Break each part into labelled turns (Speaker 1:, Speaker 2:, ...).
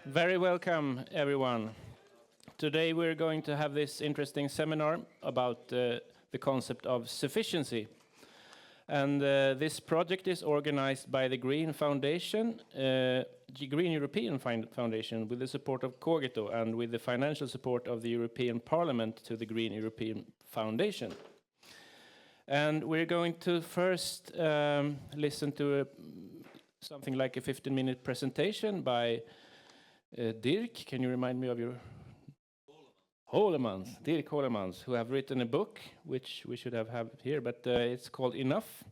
Speaker 1: Very welcome, everyone. Today we're going to have this interesting seminar about the concept of sufficiency. And this project is organized by the Green Foundation, the Green European Foundation, with the support of Cogito and with the financial support of the European Parliament to the Green European Foundation. And we're going to first listen to something like a 15-minute presentation by Dirk. Can you remind me of your... Holemans, Dirk Holemans, who have written a book, which we should have here, but it's called Enough.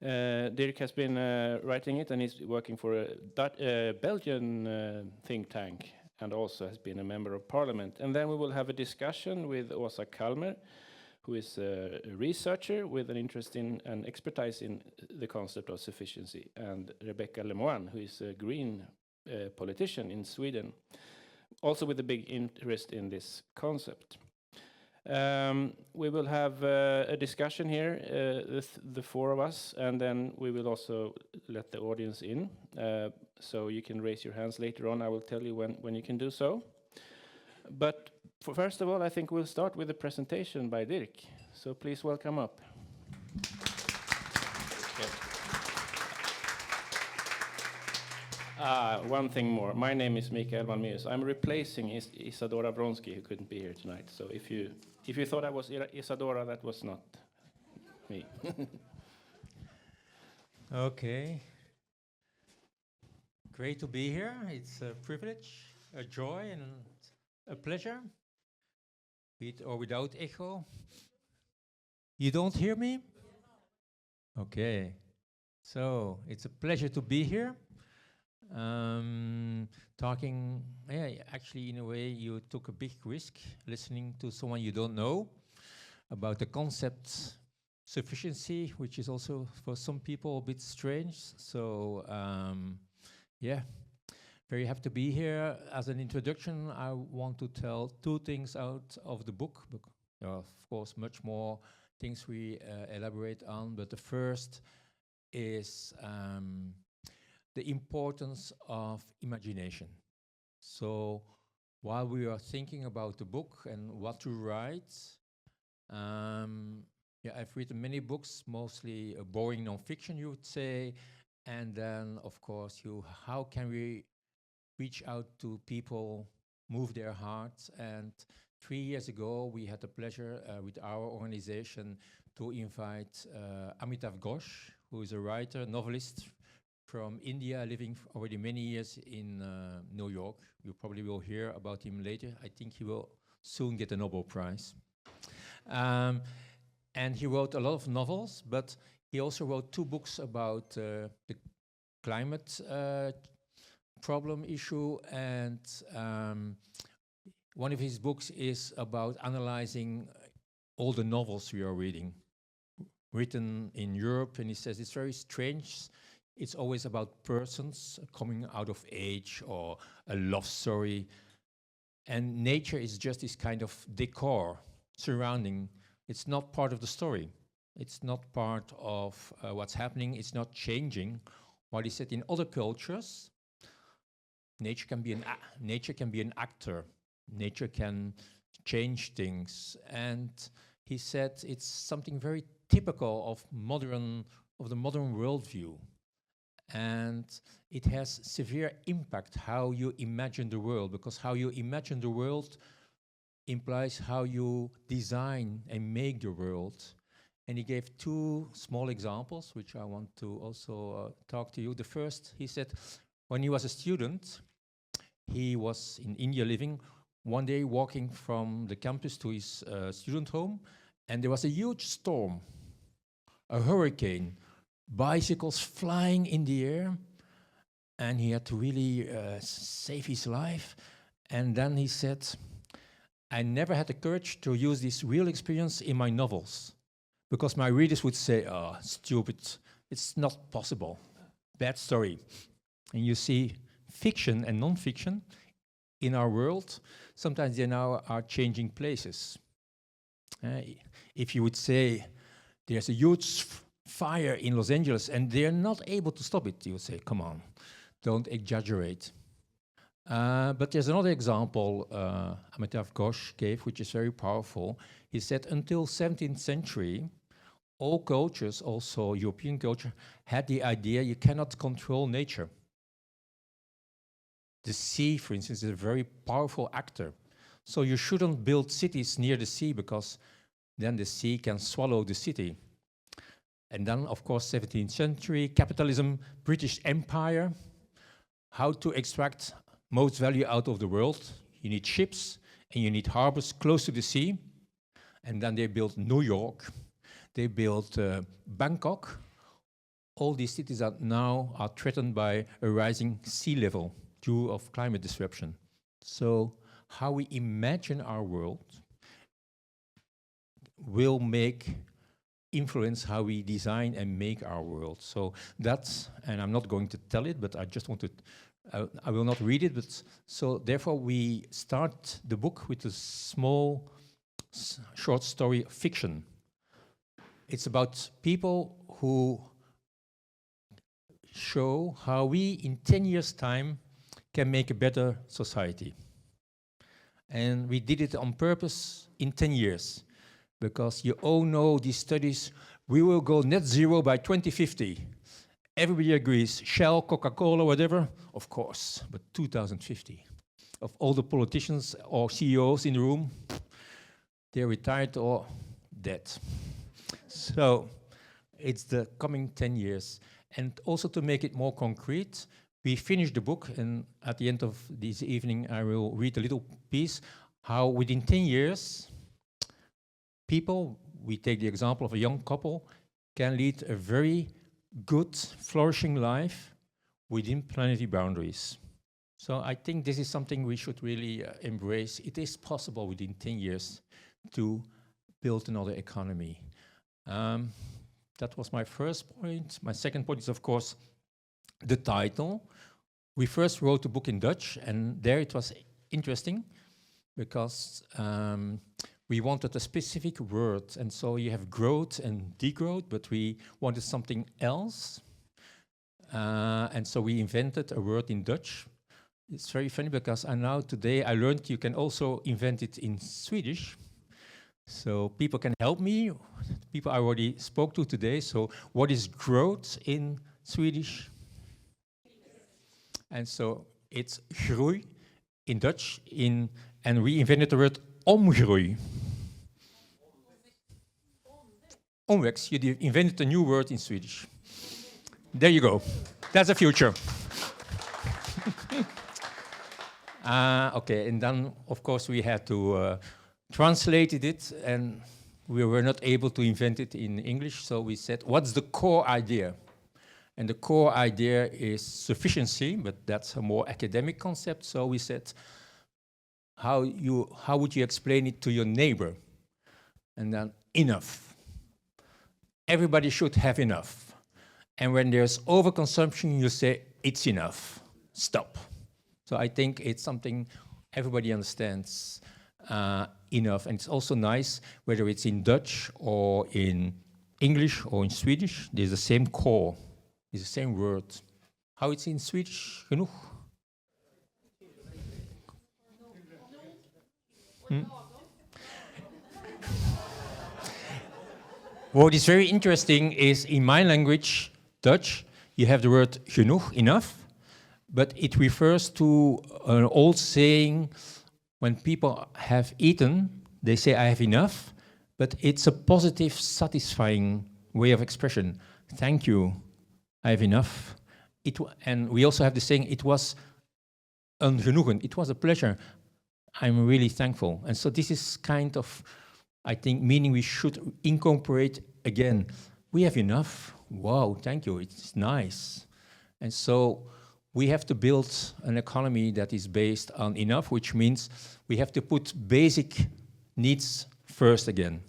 Speaker 1: Dirk has been writing it, and he's working for a Belgian think tank, and also has been a member of parliament. And then we will have a discussion with Åsa Callmer, who is a researcher with an interest in and expertise in the concept of sufficiency, and Rebecka, who is a green politician in Sweden, also with a big interest in this concept. We will have a discussion here, the four of us, and then we will also let the audience in. So you can raise your hands later on. I will tell you when you can do so. But first of all, I think we'll start with a presentation by Dirk. So please welcome up. One thing more. My name is Mikael Malmaeus. I'm replacing Isadora Vronsky, who couldn't be here tonight. So if you thought I was Isadora, that was not me.
Speaker 2: Okay. Great to be here. It's a privilege, a joy, and a pleasure. With or without echo. You don't hear me? Okay. So it's a pleasure to be here. Talking, actually, in a way, you took a big risk listening to someone you don't know about the concept sufficiency, which is also for some people a bit strange. So, very happy to be here. As an introduction, I want to tell two things out of the book. There are, of course, much more things we elaborate on, but the first is the importance of imagination. So while we are thinking about the book and what to write, I've written many books, mostly boring non-fiction, you would say, and then, of course, how can we reach out to people, move their hearts? And 3 years ago, we had the pleasure with our organization to invite Amitav Ghosh, who is a writer, novelist, from India, living already many years in New York. You probably will hear about him later. I think he will soon get a Nobel Prize. And he wrote a lot of novels, but he also wrote 2 books about the climate problem issue. And one of his books is about analyzing all the novels we are reading, written in Europe. And he says it's very strange. It's always about persons coming out of age or a love story. And nature is just this kind of decor surrounding. It's not part of the story. It's not part of what's happening. It's not changing. What he said, in other cultures, nature can be an actor. Nature can change things. And he said it's something very typical of the modern worldview. And it has severe impact how you imagine the world, because how you imagine the world implies how you design and make the world. And he gave 2 small examples, which I want to also talk to you. The first, he said, when he was a student, he was in India living, one day walking from the campus to his student home, and there was a huge storm, a hurricane, bicycles flying in the air, and he had to really save his life. And then he said, I never had the courage to use this real experience in my novels, because my readers would say, oh, stupid, it's not possible, bad story. And you see fiction and non-fiction in our world, sometimes they now are changing places. If you would say, there's a huge fire in Los Angeles and they're not able to stop it, you would say, come on, don't exaggerate. But there's another example Amitav Ghosh gave, which is very powerful. He said until 17th century, all cultures, also European culture, had the idea you cannot control nature. The sea, for instance, is a very powerful actor. So you shouldn't build cities near the sea because then the sea can swallow the city. And then, of course, 17th century, capitalism, British Empire, how to extract most value out of the world. You need ships and you need harbors close to the sea. And then they built New York, they built Bangkok. All these cities that now are threatened by a rising sea level due of climate disruption. So how we imagine our world will influence how we design and make our world. So that's, and I'm not going to tell it, but I just want to, I will not read it, but so therefore we start the book with a small short story fiction. It's about people who show how we in 10 years' time can make a better society. And we did it on purpose in 10 years. Because you all know these studies, we will go net zero by 2050. Everybody agrees, Shell, Coca-Cola, whatever, of course, but 2050. Of all the politicians or CEOs in the room, they're retired or dead. So it's the coming 10 years. And also to make it more concrete, we finished the book, and at the end of this evening, I will read a little piece, how within 10 years, people, we take the example of a young couple, can lead a very good, flourishing life within planetary boundaries. So I think this is something we should really embrace. It is possible within 10 years to build another economy. That was my first point. My second point is, of course, the title. We first wrote the book in Dutch, and there it was interesting because we wanted a specific word, and so you have growth and degrowth, but we wanted something else. And so we invented a word in Dutch. It's very funny because today I learned you can also invent it in Swedish. So people can help me, people I already spoke to today. So what is growth in Swedish? And so it's groei in Dutch, and we invented the word omgroei. Omväxt, you invented a new word in Swedish. There you go. That's the future. Okay, and then, of course, we had to translate it, and we were not able to invent it in English, so we said, what's the core idea? And the core idea is sufficiency, but that's a more academic concept, so we said, how would you explain it to your neighbor? And then, enough. Everybody should have enough. And when there's overconsumption, you say, it's enough, stop. So I think it's something everybody understands enough. And it's also nice, whether it's in Dutch or in English or in Swedish, there's the same core, it's the same word. How it's in Swedish? Genoeg? What is very interesting is in my language, Dutch, you have the word genoeg, enough, but it refers to an old saying, when people have eaten, they say, I have enough, but it's a positive, satisfying way of expression. Thank you, I have enough. And we also have the saying, it was een genoegen, it was a pleasure. I'm really thankful. And so this is kind of, I think, meaning we should incorporate again. We have enough. Wow, thank you, it's nice. And so we have to build an economy that is based on enough, which means we have to put basic needs first again.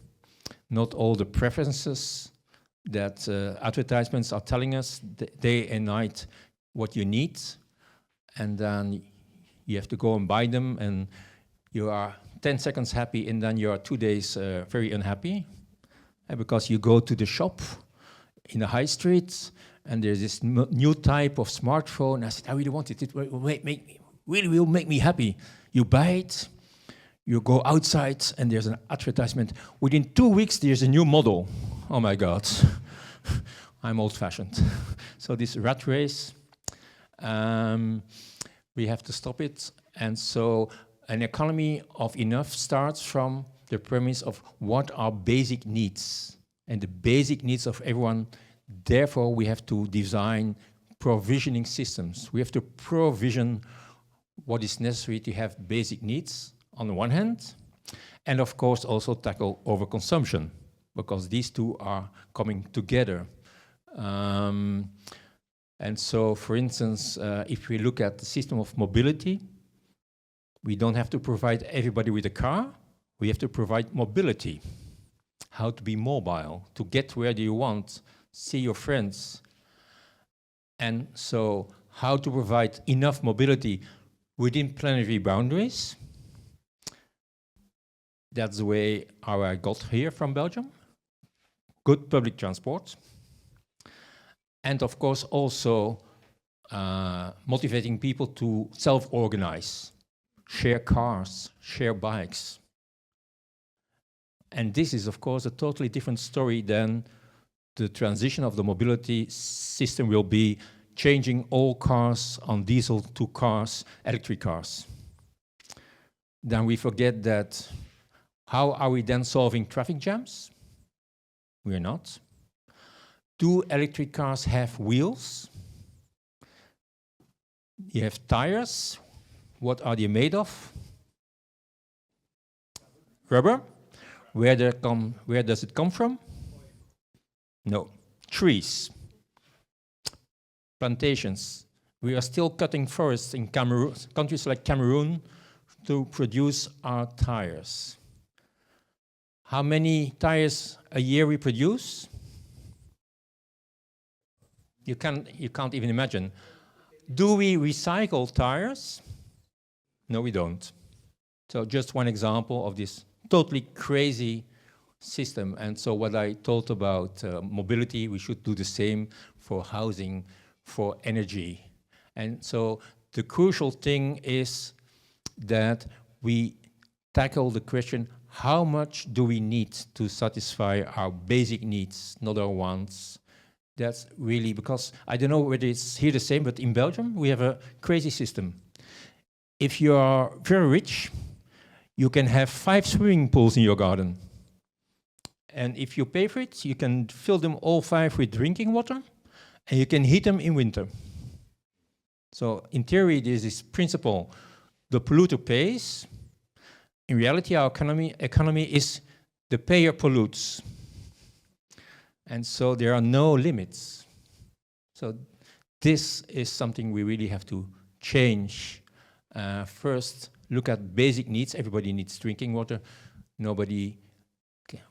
Speaker 2: Not all the preferences that advertisements are telling us day and night what you need, and then you have to go and buy them, and you are 10 seconds happy, and then you are 2 days very unhappy, because you go to the shop in the high street, and there's this new type of smartphone. I said, I really want it. Wait, really will make me happy. You buy it, you go outside, and there's an advertisement. Within 2 weeks, there's a new model. Oh my God, I'm old-fashioned. So this rat race, we have to stop it. And so an economy of enough starts from the premise of what are basic needs, and the basic needs of everyone. Therefore, we have to design provisioning systems. We have to provision what is necessary to have basic needs on the one hand, and of course also tackle overconsumption, because these two are coming together. And so, for instance, if we look at the system of mobility, we don't have to provide everybody with a car, we have to provide mobility. How to be mobile, to get where do you want, see your friends. And so, how to provide enough mobility within planetary boundaries. That's the way how I got here from Belgium. Good public transport. And of course also motivating people to self-organize, share cars, share bikes. And this is of course a totally different story than the transition of the mobility system will be changing all cars on diesel to cars, electric cars. Then we forget that how are we then solving traffic jams? We are not. Do electric cars have wheels? You have tires. What are they made of? Rubber. Where does it come from? No. Trees. Plantations. We are still cutting forests in Cameroon, countries like Cameroon, to produce our tires. How many tires a year we produce? You can't even imagine. Do we recycle tires? No, we don't. So just one example of this totally crazy system. And so what I told about mobility, we should do the same for housing, for energy. And so the crucial thing is that we tackle the question, how much do we need to satisfy our basic needs, not our wants? That's really, because I don't know whether it's here the same, but in Belgium, we have a crazy system. If you are very rich, you can have 5 swimming pools in your garden. And if you pay for it, you can fill them all 5 with drinking water, and you can heat them in winter. So in theory, there's this principle, the polluter pays. In reality, our economy is the payer pollutes. And so there are no limits. So this is something we really have to change. First, look at basic needs. Everybody needs drinking water.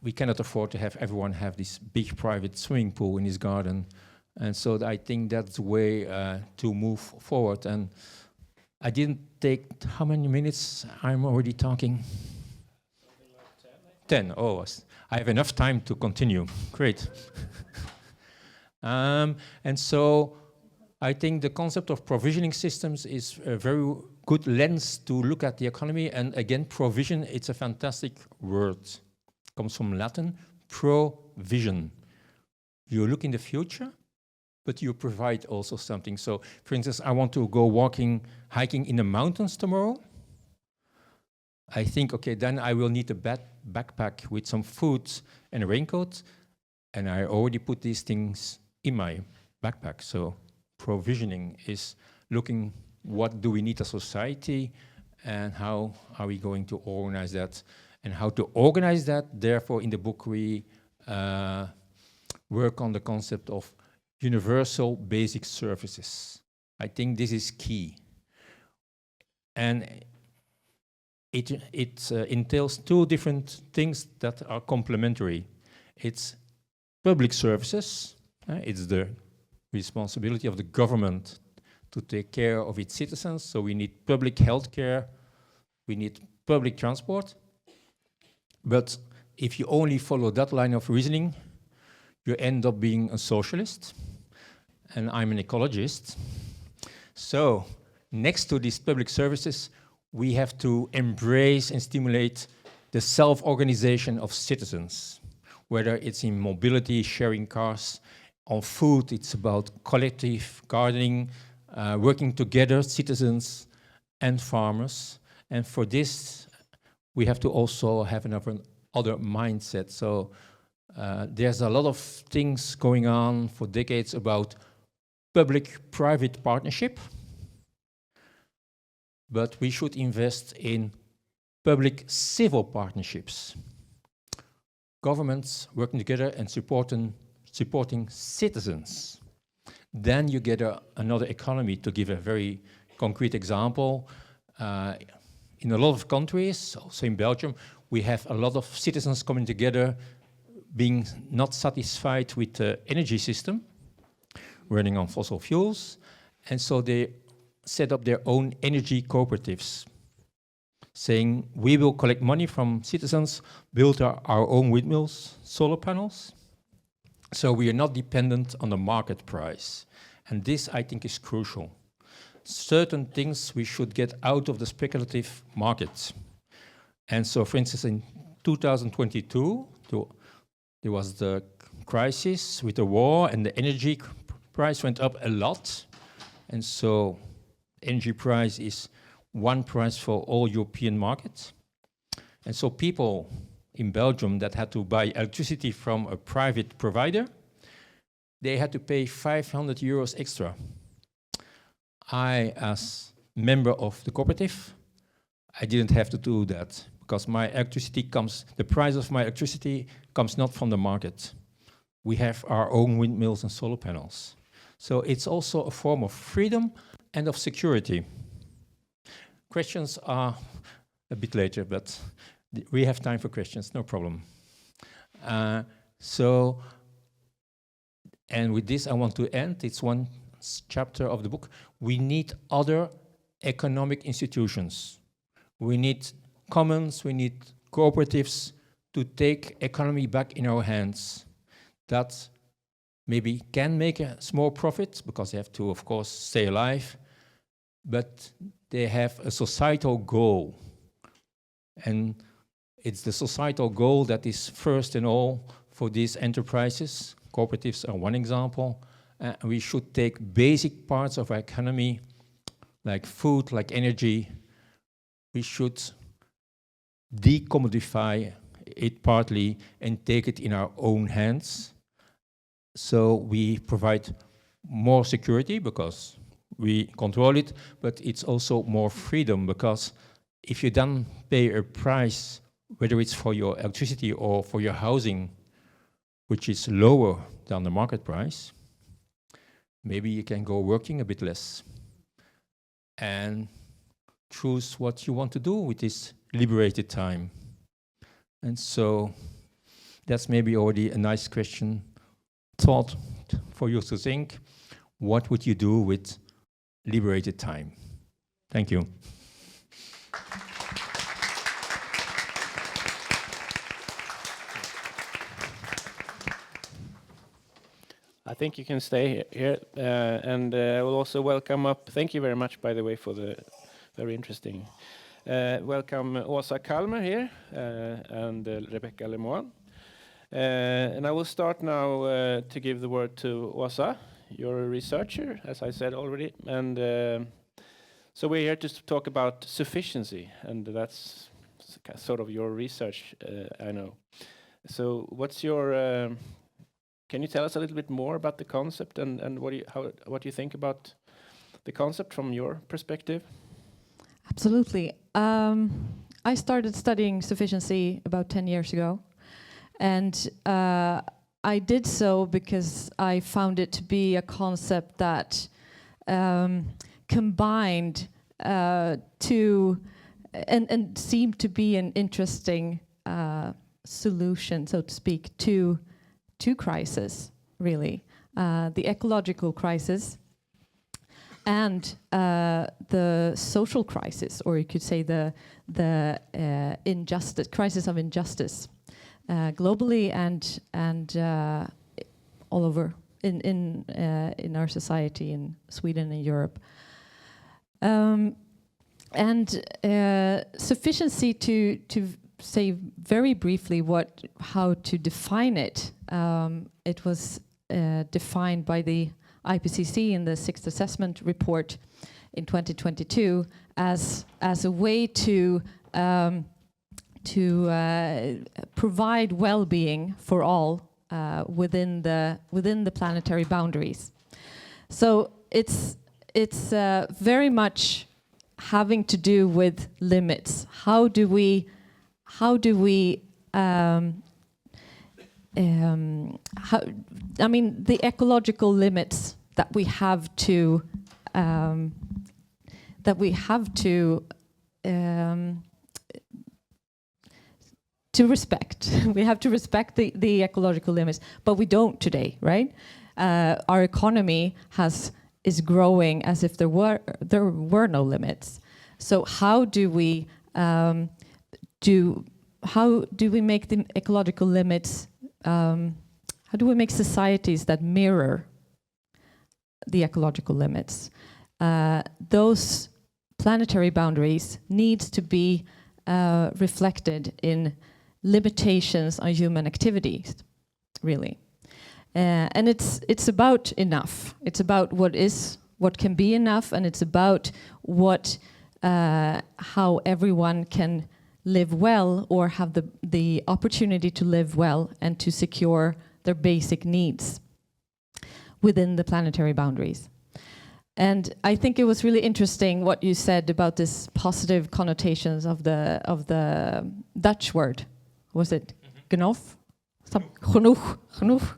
Speaker 2: We cannot afford to have everyone have this big private swimming pool in his garden. And so I think that's the way to move forward. And I didn't take, how many minutes I'm already talking?
Speaker 1: Something like 10.
Speaker 2: 10, oh, I have enough time to continue. Great. And so I think the concept of provisioning systems is a very good lens to look at the economy. And again, provision, it's a fantastic word. It comes from Latin, provision. You look in the future, but you provide also something. So, for instance, I want to go hiking in the mountains tomorrow. I think, okay, then I will need a backpack with some food and a raincoat, and I already put these things in my backpack. So provisioning is looking what do we need as society, and how are we going to organize that, and how to organize that. Therefore, in the book, we work on the concept of universal basic services. I think this is key. And it entails 2 different things that are complementary. It's public services. It's the responsibility of the government to take care of its citizens. So we need public health care. We need public transport. But if you only follow that line of reasoning, you end up being a socialist. And I'm an ecologist. So next to these public services, we have to embrace and stimulate the self-organization of citizens, whether it's in mobility, sharing cars. On food, it's about collective gardening, working together, citizens and farmers. And for this, we have to also have other mindset. So there's a lot of things going on for decades about public-private partnership, but we should invest in public-civil partnerships. Governments working together and supporting citizens. Then you get another economy. To give a very concrete example, in a lot of countries, also in Belgium, we have a lot of citizens coming together, being not satisfied with the energy system, running on fossil fuels, and so they set up their own energy cooperatives, saying we will collect money from citizens, build our own windmills, solar panels, so we are not dependent on the market price. And this, I think, is crucial. Certain things we should get out of the speculative market. And so, for instance, in 2022, there was the crisis with the war, and the energy price went up a lot. And so energy price is one price for all European markets. And so people in Belgium that had to buy electricity from a private provider, they had to pay 500 euros extra. I, as member of the cooperative, I didn't have to do that because the price of my electricity comes not from the market. We have our own windmills and solar panels. So it's also a form of freedom and of security. Questions are a bit later, but we have time for questions, no problem. And with this I want to end. It's one chapter of the book. We need other economic institutions. We need commons, we need cooperatives to take economy back in our hands. That maybe can make a small profit because they have to, of course, stay alive, but they have a societal goal. And it's the societal goal that is first and all for these enterprises. Cooperatives are one example. We should take basic parts of our economy, like food, like energy. We should decommodify it partly and take it in our own hands. So we provide more security because we control it, but it's also more freedom because if you then pay a price, whether it's for your electricity or for your housing, which is lower than the market price, maybe you can go working a bit less and choose what you want to do with this liberated time. And so that's maybe already a nice thought for you to think. What would you do with liberated time? Thank you.
Speaker 1: I think you can stay here, and I will also welcome up. Thank you very much, by the way, for the very interesting. Welcome Åsa Callmer here and Rebecka and Moine. And I will start now to give the word to Åsa. You're a researcher, as I said already, and so we're here to talk about sufficiency, and that's sort of your research, I know. So what's your can you tell us a little bit more about the concept and what do you think about the concept from your perspective?
Speaker 3: Absolutely. I started studying sufficiency about 10 years ago, and I did so because I found it to be a concept that combined two and seemed to be an interesting solution, so to speak, to crises, really. The ecological crisis and the social crisis, or you could say the crisis of injustice, globally and all over in our society in Sweden and Europe. And sufficiency, to say very briefly how to define it. It was defined by the IPCC in the sixth assessment report in 2022 as a way to provide well-being for all within the planetary boundaries. So it's very much having to do with limits. How do we the ecological limits that we have to respect. We have to respect the ecological limits, but we don't today, right? Our economy is growing as if there were no limits. So how do we make the ecological limits? How do we make societies that mirror the ecological limits? Those planetary boundaries needs to be reflected in limitations on human activities, really. And it's about enough. It's about what can be enough, and it's about how everyone can live well or have the opportunity to live well and to secure their basic needs within the planetary boundaries. And I think it was really interesting what you said about this positive connotations of the Dutch word. Was it genoeg? Genoeg.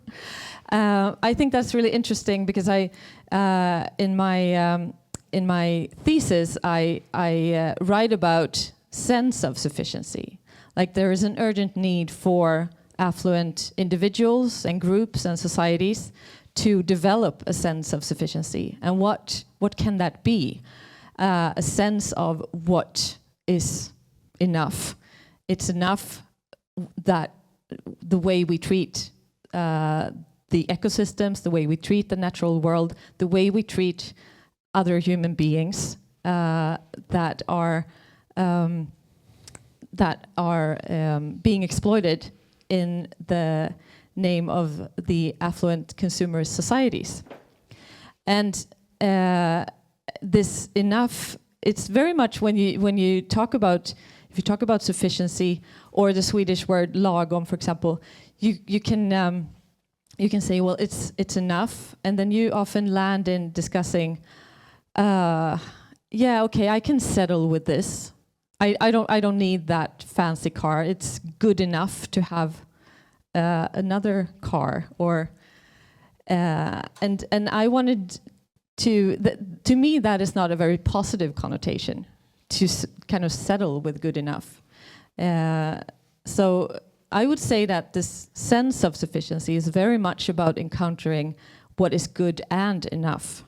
Speaker 3: I think that's really interesting because in my thesis I write about sense of sufficiency. Like there is an urgent need for affluent individuals and groups and societies to develop a sense of sufficiency. And what can that be? A sense of what is enough. It's enough that the way we treat the ecosystems, the way we treat the natural world, the way we treat other human beings that are being exploited in the name of the affluent consumer societies. And this enough, it's very much when you talk about, if you talk about sufficiency or the Swedish word lagom, for example, you can say, well, it's enough, and then you often land in discussing, yeah, okay, I can settle with this. I don't need that fancy car. It's good enough to have another car, or and I wanted to me that is not a very positive connotation to kind of settle with good enough. So I would say that this sense of sufficiency is very much about encountering what is good and enough,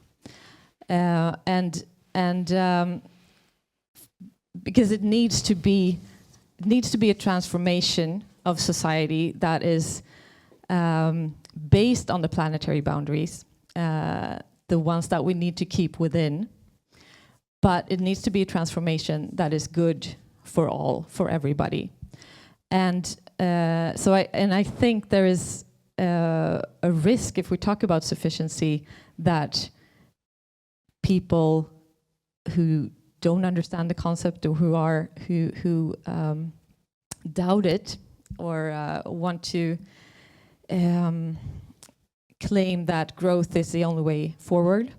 Speaker 3: and because it needs to be a transformation of society that is based on the planetary boundaries, the ones that we need to keep within, but it needs to be a transformation that is good for all, for everybody. And so I think there is a risk, if we talk about sufficiency, that people who don't understand the concept, or who doubt it, or want to claim that growth is the only way forward,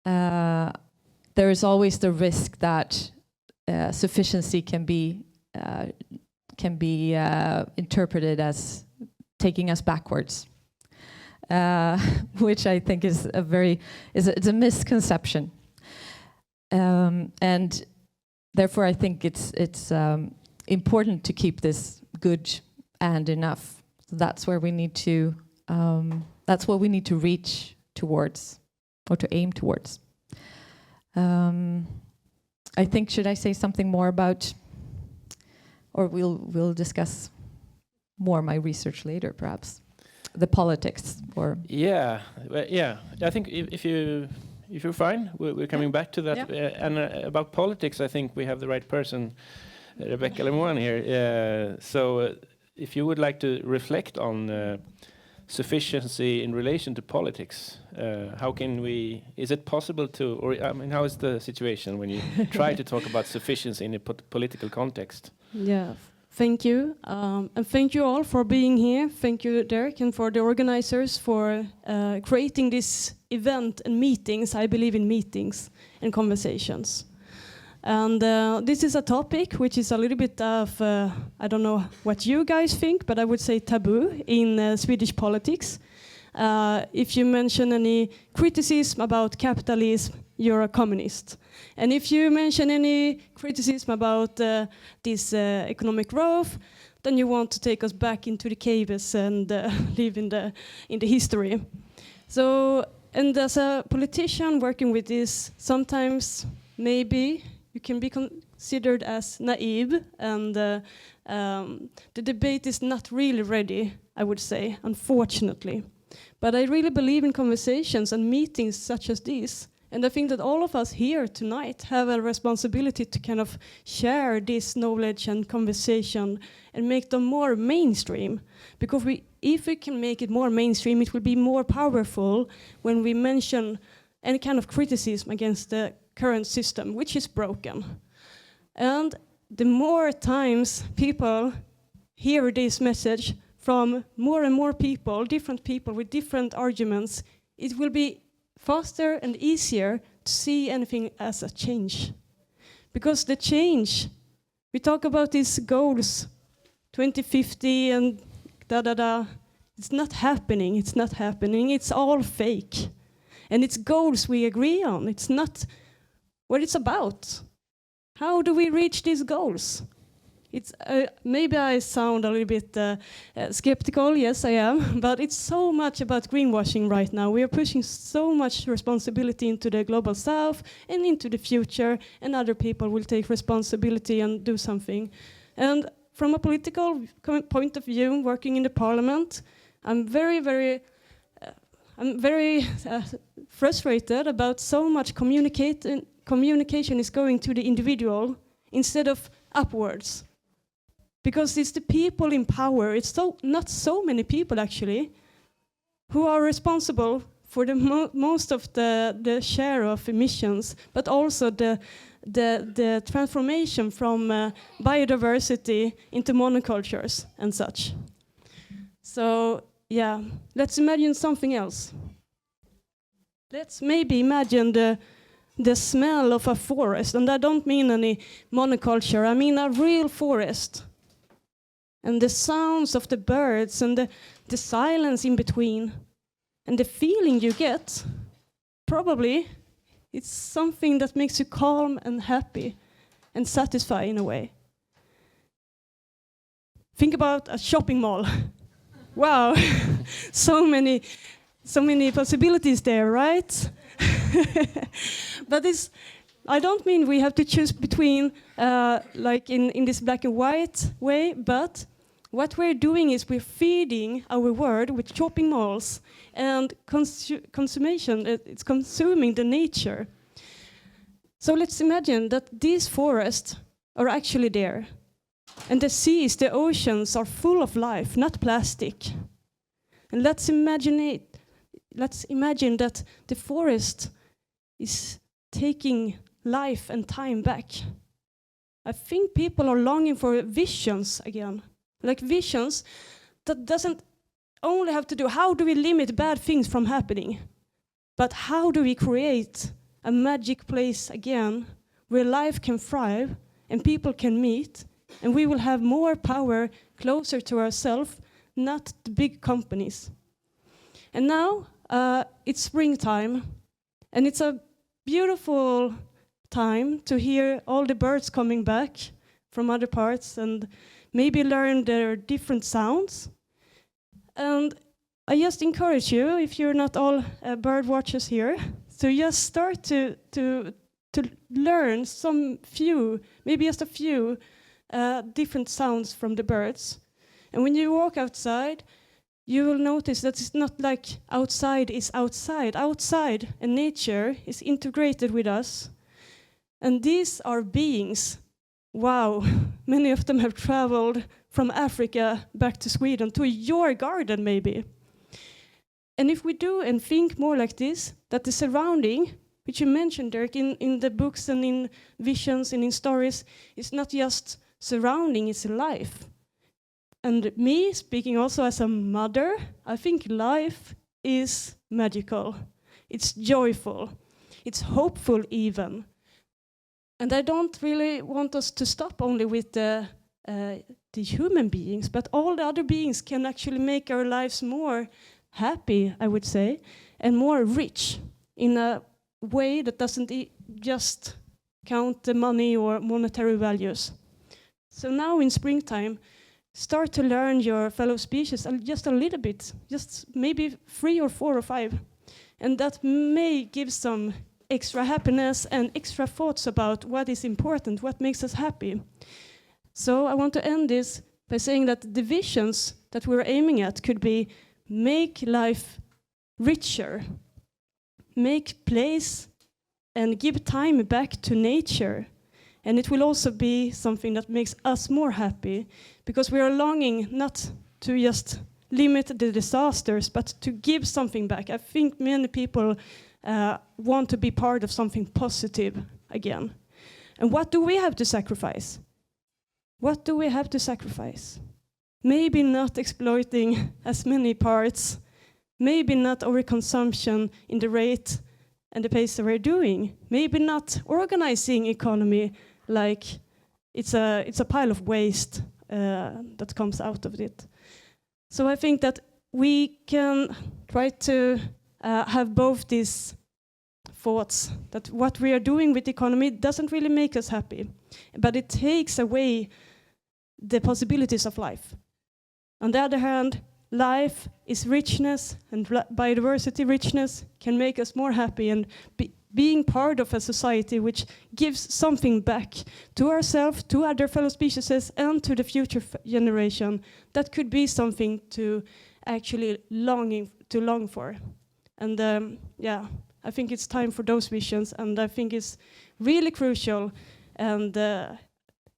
Speaker 3: there is always the risk that sufficiency can be interpreted as taking us backwards, which I think is it's a misconception, and therefore I think it's important to keep this good and enough. So that's where we need to that's what we need to reach towards, or to aim towards. I think, should I say something more about, or we'll discuss more my research later, perhaps, the politics, or
Speaker 1: yeah. I think if you if you're fine, we're coming back to that. And about politics, I think we have the right person, Rebecka Moine here. So if you would like to reflect on sufficiency in relation to politics, how can we, is it possible to, or I mean, how is the situation when you try to talk about sufficiency in a political context?
Speaker 4: Yeah, thank you. And thank you all for being here. Thank you, Dirk, and for the organizers for creating this event and meetings. I believe in meetings and conversations. And this is a topic which is a little bit of, I don't know what you guys think, but I would say taboo in Swedish politics. If you mention any criticism about capitalism, you're a communist. And if you mention any criticism about this economic growth, then you want to take us back into the caves and live in the history. So, and as a politician working with this, sometimes maybe you can be considered as naive, and the debate is not really ready, I would say, unfortunately. But I really believe in conversations and meetings such as these. And I think that all of us here tonight have a responsibility to kind of share this knowledge and conversation and make them more mainstream. Because if we can make it more mainstream, it will be more powerful when we mention any kind of criticism against the current system, which is broken. And the more times people hear this message from more and more people, different people with different arguments, it will be faster and easier to see anything as a change. Because the change, we talk about these goals, 2050 and it's not happening, it's all fake. And it's goals we agree on, it's not what it's about. How do we reach these goals? It's maybe I sound a little bit skeptical, yes I am, but it's so much about greenwashing right now. We are pushing so much responsibility into the global south and into the future, and other people will take responsibility and do something. And from a political point of view, working in the parliament, I'm very frustrated about so much communication is going to the individual instead of upwards. Because it's the people in power, it's not so many people actually, who are responsible for the most of the share of emissions, but also the transformation from biodiversity into monocultures and such. So yeah, let's imagine something else. Let's maybe imagine the smell of a forest, and I don't mean any monoculture, I mean a real forest. And the sounds of the birds and the silence in between. And the feeling you get, probably, it's something that makes you calm and happy and satisfied in a way. Think about a shopping mall. Wow, so many possibilities there, right? But I don't mean we have to choose between, like in this black and white way, but what we're doing is we're feeding our world with shopping malls and consummation. It's consuming the nature. So let's imagine that these forests are actually there. And the seas, the oceans are full of life, not plastic. And let's imagine that the forest is taking life and time back. I think people are longing for visions again. Like visions that doesn't only have to do, how do we limit bad things from happening? But how do we create a magic place again where life can thrive and people can meet, and we will have more power closer to ourselves, not the big companies. And now it's springtime, and it's a beautiful time to hear all the birds coming back from other parts and maybe learn their different sounds. And I just encourage you, if you're not all bird watchers here, to just start to learn some few, maybe just a few different sounds from the birds. And when you walk outside, you will notice that it's not like outside is outside. Outside and nature is integrated with us. And these are beings. Wow, many of them have traveled from Africa back to Sweden, to your garden maybe. And if we do and think more like this, that the surrounding, which you mentioned, Dirk, in the books and in visions and in stories, is not just surrounding, it's life. And me, speaking also as a mother, I think life is magical. It's joyful. It's hopeful even. And I don't really want us to stop only with the human beings, but all the other beings can actually make our lives more happy, I would say, and more rich in a way that doesn't just count the money or monetary values. So now in springtime, start to learn your fellow species just a little bit, just maybe 3 or 4 or 5. And that may give some extra happiness and extra thoughts about what is important, what makes us happy. So I want to end this by saying that the visions that we're aiming at could be make life richer, make place and give time back to nature. And it will also be something that makes us more happy, because we are longing not to just limit the disasters, but to give something back. I think many people want to be part of something positive again. And what do we have to sacrifice? What do we have to sacrifice? Maybe not exploiting as many parts, maybe not overconsumption in the rate and the pace that we're doing, maybe not organizing economy like it's a pile of waste that comes out of it. So I think that we can try to have both these thoughts, that what we are doing with the economy doesn't really make us happy, but it takes away the possibilities of life. On the other hand, life is richness, and biodiversity richness can make us more happy, and being part of a society which gives something back to ourselves, to other fellow species, and to the future generation, that could be something to actually long for. And I think it's time for those visions, and I think it's really crucial, and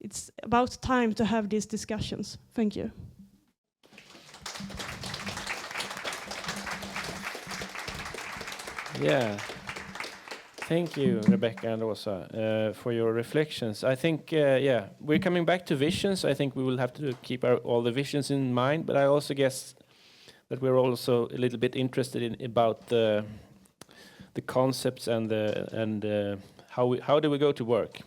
Speaker 4: it's about time to have these discussions. Thank you.
Speaker 1: Yeah. Thank you, Rebecka and Åsa, for your reflections. I think, we're coming back to visions. I think we will have to keep all the visions in mind, but I also guess that we're also a little bit interested in about the concepts and how do we go to work.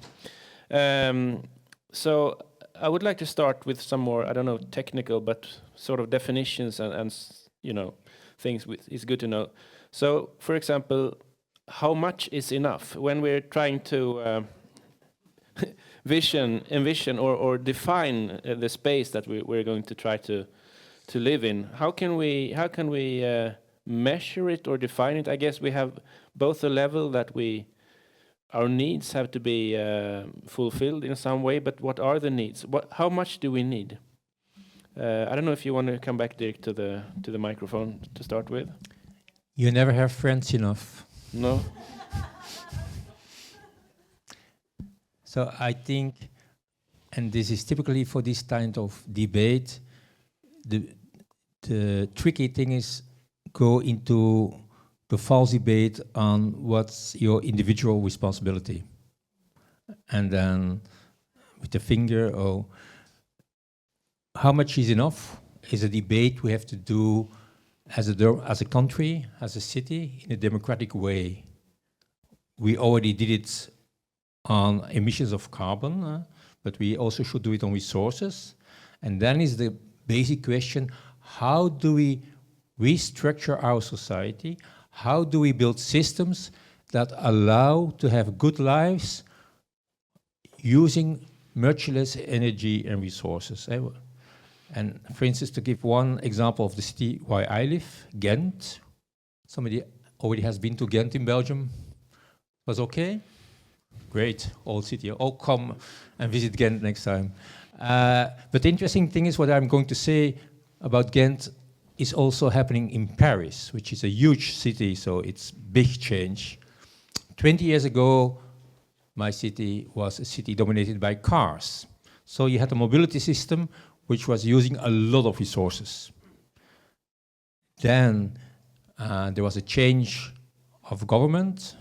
Speaker 1: So I would like to start with some more, I don't know, technical, but sort of definitions and things is good to know. So, for example, how much is enough when we're trying to envision or define the space that we're going to try to live in? How can we measure it or define it? I guess we have both a level that our needs have to be fulfilled in some way, but what are the needs? How much do we need? I don't know if you want to come back, Dirk, to the microphone to start with.
Speaker 2: You never have friends enough.
Speaker 1: No.
Speaker 2: So I think, and this is typically for this kind of debate, the tricky thing is go into the false debate on what's your individual responsibility. And then with the finger, how much is enough is a debate we have to do as a country, as a city, in a democratic way. We already did it on emissions of carbon, but we also should do it on resources. And then is the basic question, how do we restructure our society? How do we build systems that allow to have good lives using much less energy and resources? And for instance, to give one example of the city where I live, Ghent. Somebody already has been to Ghent in Belgium. Was okay? Great, old city. Oh, come and visit Ghent next time. But the interesting thing is what I'm going to say about Ghent is also happening in Paris, which is a huge city, so it's big change. 20 years ago, my city was a city dominated by cars. So you had a mobility system which was using a lot of resources. Then there was a change of government.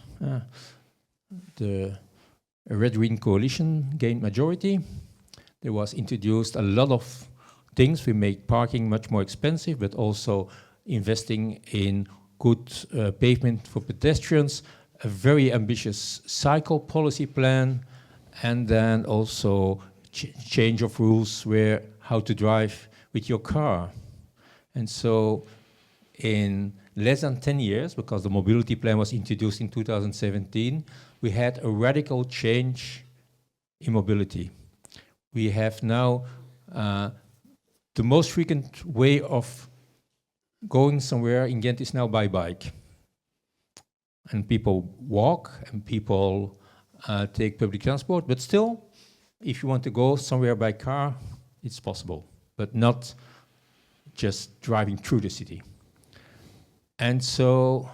Speaker 2: The red-green coalition gained majority. There was introduced a lot of things. We made parking much more expensive, but also investing in good pavement for pedestrians, a very ambitious cycle policy plan, and then also change of rules where how to drive with your car. And so in less than 10 years, because the mobility plan was introduced in 2017, we had a radical change in mobility. We have now the most frequent way of going somewhere in Ghent is now by bike. And people walk and people take public transport, but still, if you want to go somewhere by car, it's possible, but not just driving through the city. And so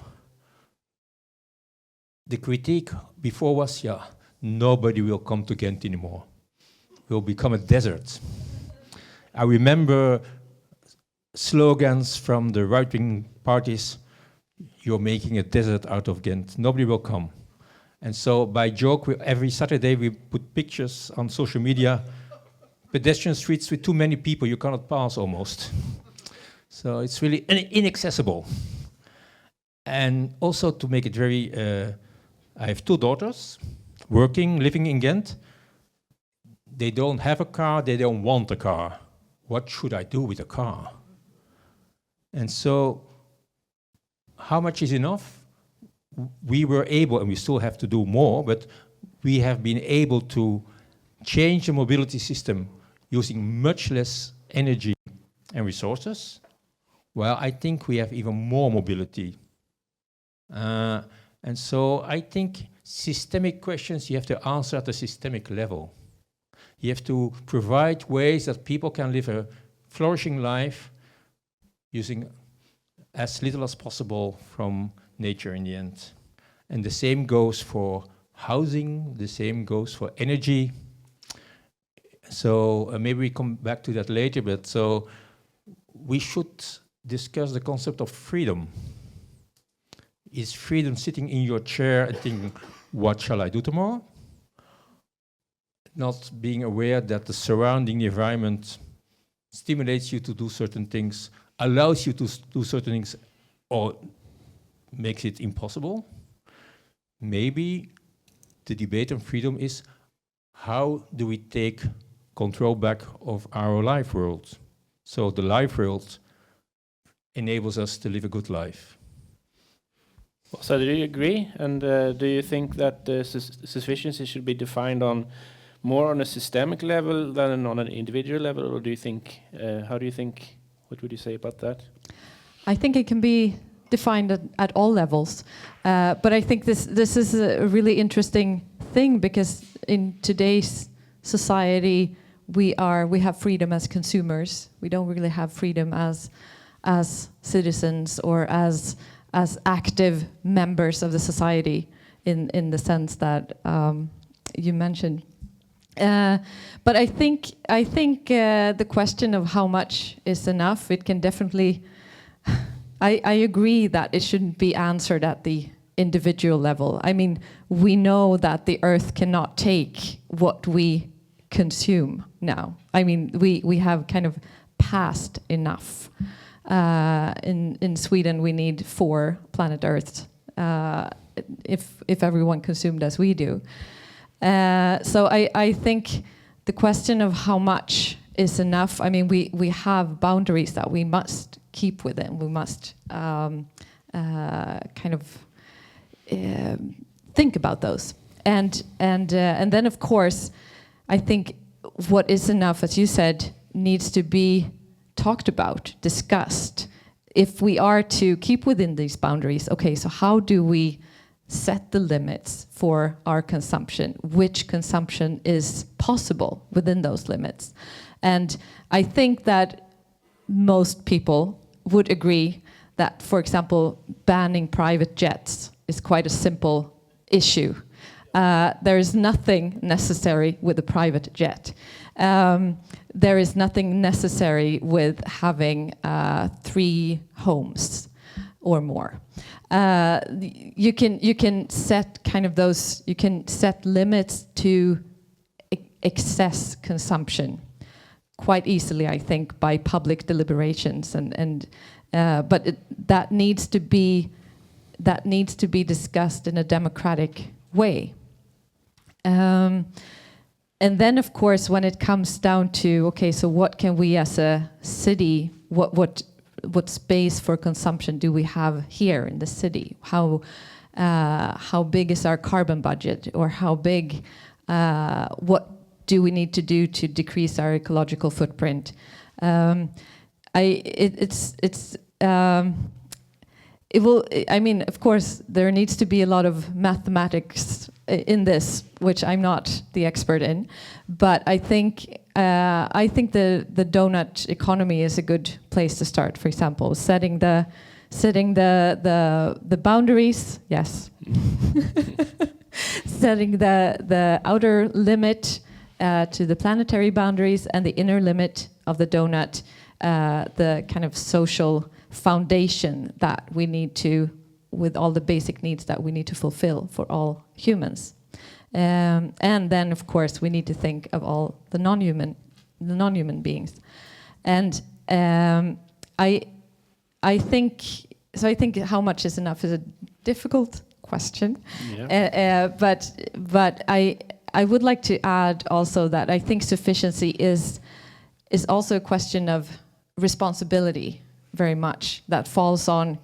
Speaker 2: the critique before was, yeah, nobody will come to Ghent anymore. We'll become a desert. I remember slogans from the right-wing parties, you're making a desert out of Ghent, nobody will come. And so by joke, every Saturday we put pictures on social media, pedestrian streets with too many people, you cannot pass almost. So it's really inaccessible. And also to make it very, I have 2 daughters, working, living in Ghent. They don't have a car, they don't want a car. What should I do with a car? And so, how much is enough? We were able, and we still have to do more, but we have been able to change the mobility system using much less energy and resources. Well, I think we have even more mobility. And so I think systemic questions you have to answer at a systemic level. You have to provide ways that people can live a flourishing life using as little as possible from nature in the end. And the same goes for housing, the same goes for energy. So maybe we come back to that later, but so we should discuss the concept of freedom. Is freedom sitting in your chair and thinking, what shall I do tomorrow? Not being aware that the surrounding environment stimulates you to do certain things, allows you to do certain things, or makes it impossible. Maybe the debate on freedom is, how do we take control back of our life world? So the life world enables us to live a good life.
Speaker 1: So do you agree? And do you think that the sufficiency should be defined on more on a systemic level than on an individual level, or do you think? How do you think? What would you say about that?
Speaker 3: I think it can be defined at all levels, but I think this is a really interesting thing, because in today's society we have freedom as consumers. We don't really have freedom as citizens or as active members of the society in the sense that you mentioned. But I think the question of how much is enough, it can definitely. I agree that it shouldn't be answered at the individual level. I mean, we know that the earth cannot take what we consume now. I mean, we have kind of passed enough. In Sweden, we need 4 planet Earths if everyone consumed as we do. So I think the question of how much is enough. I mean, we have boundaries that we must keep within. We must kind of think about those. And then of course, I think what is enough, as you said, needs to be talked about, discussed. If we are to keep within these boundaries, okay, so how do we set the limits for our consumption? Which consumption is possible within those limits? And I think that most people would agree that, for example, banning private jets is quite a simple issue. There is nothing necessary with a private jet. There is nothing necessary with having 3 homes or more. You can set kind of those. You can set limits to excess consumption quite easily, I think, by public deliberations, but that needs to be discussed in a democratic way. And then, of course, when it comes down to, okay, so what can we as a city, what space for consumption do we have here in the city? How big is our carbon budget, or how big? What do we need to do to decrease our ecological footprint? It will. I mean, of course, there needs to be a lot of mathematics in this, which I'm not the expert in, but I think the donut economy is a good place to start. For example, setting the boundaries. Yes, setting the outer limit to the planetary boundaries, and the inner limit of the donut, the kind of social foundation that we need to, with all the basic needs that we need to fulfill for all humans. And then, of course, we need to think of all the non-human beings. And I think how much is enough is a difficult question. Yeah. But I would like to add also that I think sufficiency is also a question of responsibility, very much, that falls on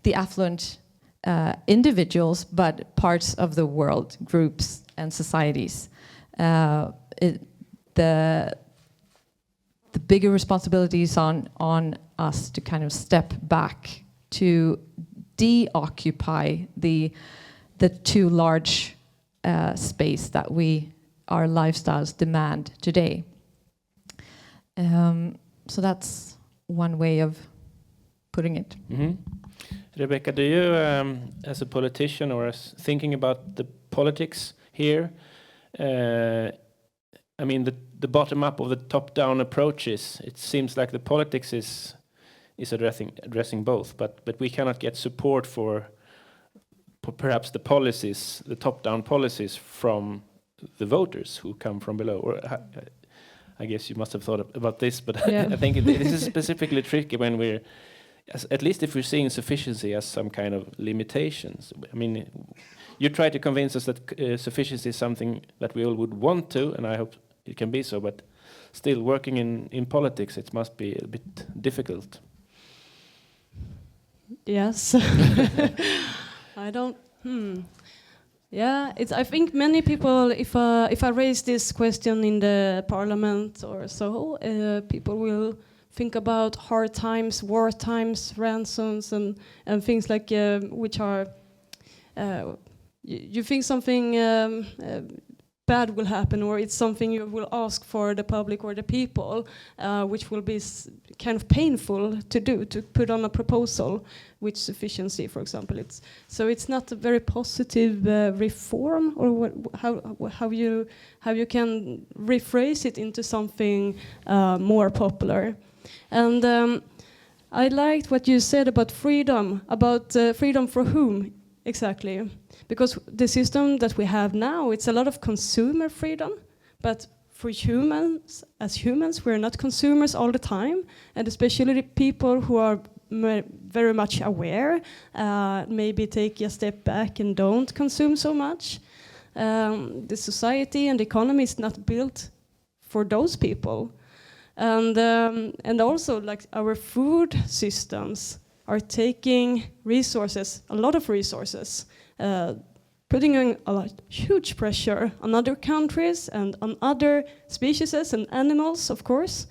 Speaker 3: the affluent individuals, but parts of the world, groups and societies. The bigger responsibilities on us to kind of step back, to deoccupy the too large space that our lifestyles demand today. So that's one way of putting it. Mm-hmm.
Speaker 1: Rebecka, do you, as a politician or as thinking about the politics here, I mean, the bottom up or the top down approaches, it seems like the politics is addressing both, but we cannot get support for perhaps the policies, the top down policies from the voters who come from below. Or I guess you must have thought about this, but yeah. I think this is specifically tricky when we're, at least if we're seeing sufficiency as some kind of limitations. I mean, you try to convince us that sufficiency is something that we all would want to, and I hope it can be so, but still working in politics, it must be a bit difficult.
Speaker 4: Yes. I don't... Yeah, I think many people, if I raise this question in the parliament or so, people will think about hard times, war times, ransoms, and things like which are. You think something bad will happen, or it's something you will ask for the public or the people, which will be kind of painful to do, to put on a proposal with sufficiency, for example. It's not a very positive reform, or how you can rephrase it into something more popular. And I liked what you said about freedom. About freedom for whom exactly? Because the system that we have now, it's a lot of consumer freedom, but for humans, as humans, we're not consumers all the time, and especially the people who are very much aware, maybe take a step back and don't consume so much. The society and the economy is not built for those people. And also, like, our food systems are taking resources, a lot of resources, putting in huge pressure on other countries and on other species and animals, of course.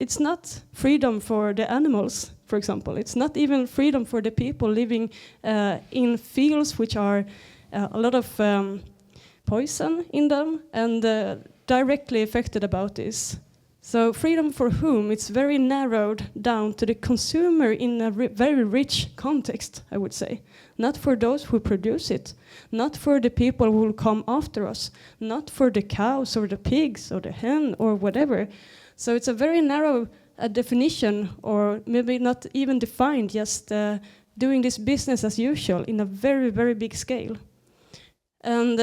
Speaker 4: It's not freedom for the animals, for example. It's not even freedom for the people living in fields which are a lot of poison in them and directly affected about this. So freedom for whom? It's very narrowed down to the consumer in a very rich context, I would say. Not for those who produce it, not for the people who will come after us, not for the cows or the pigs or the hen or whatever. So it's a very narrow definition, or maybe not even defined, just doing this business as usual in a very, very big scale. And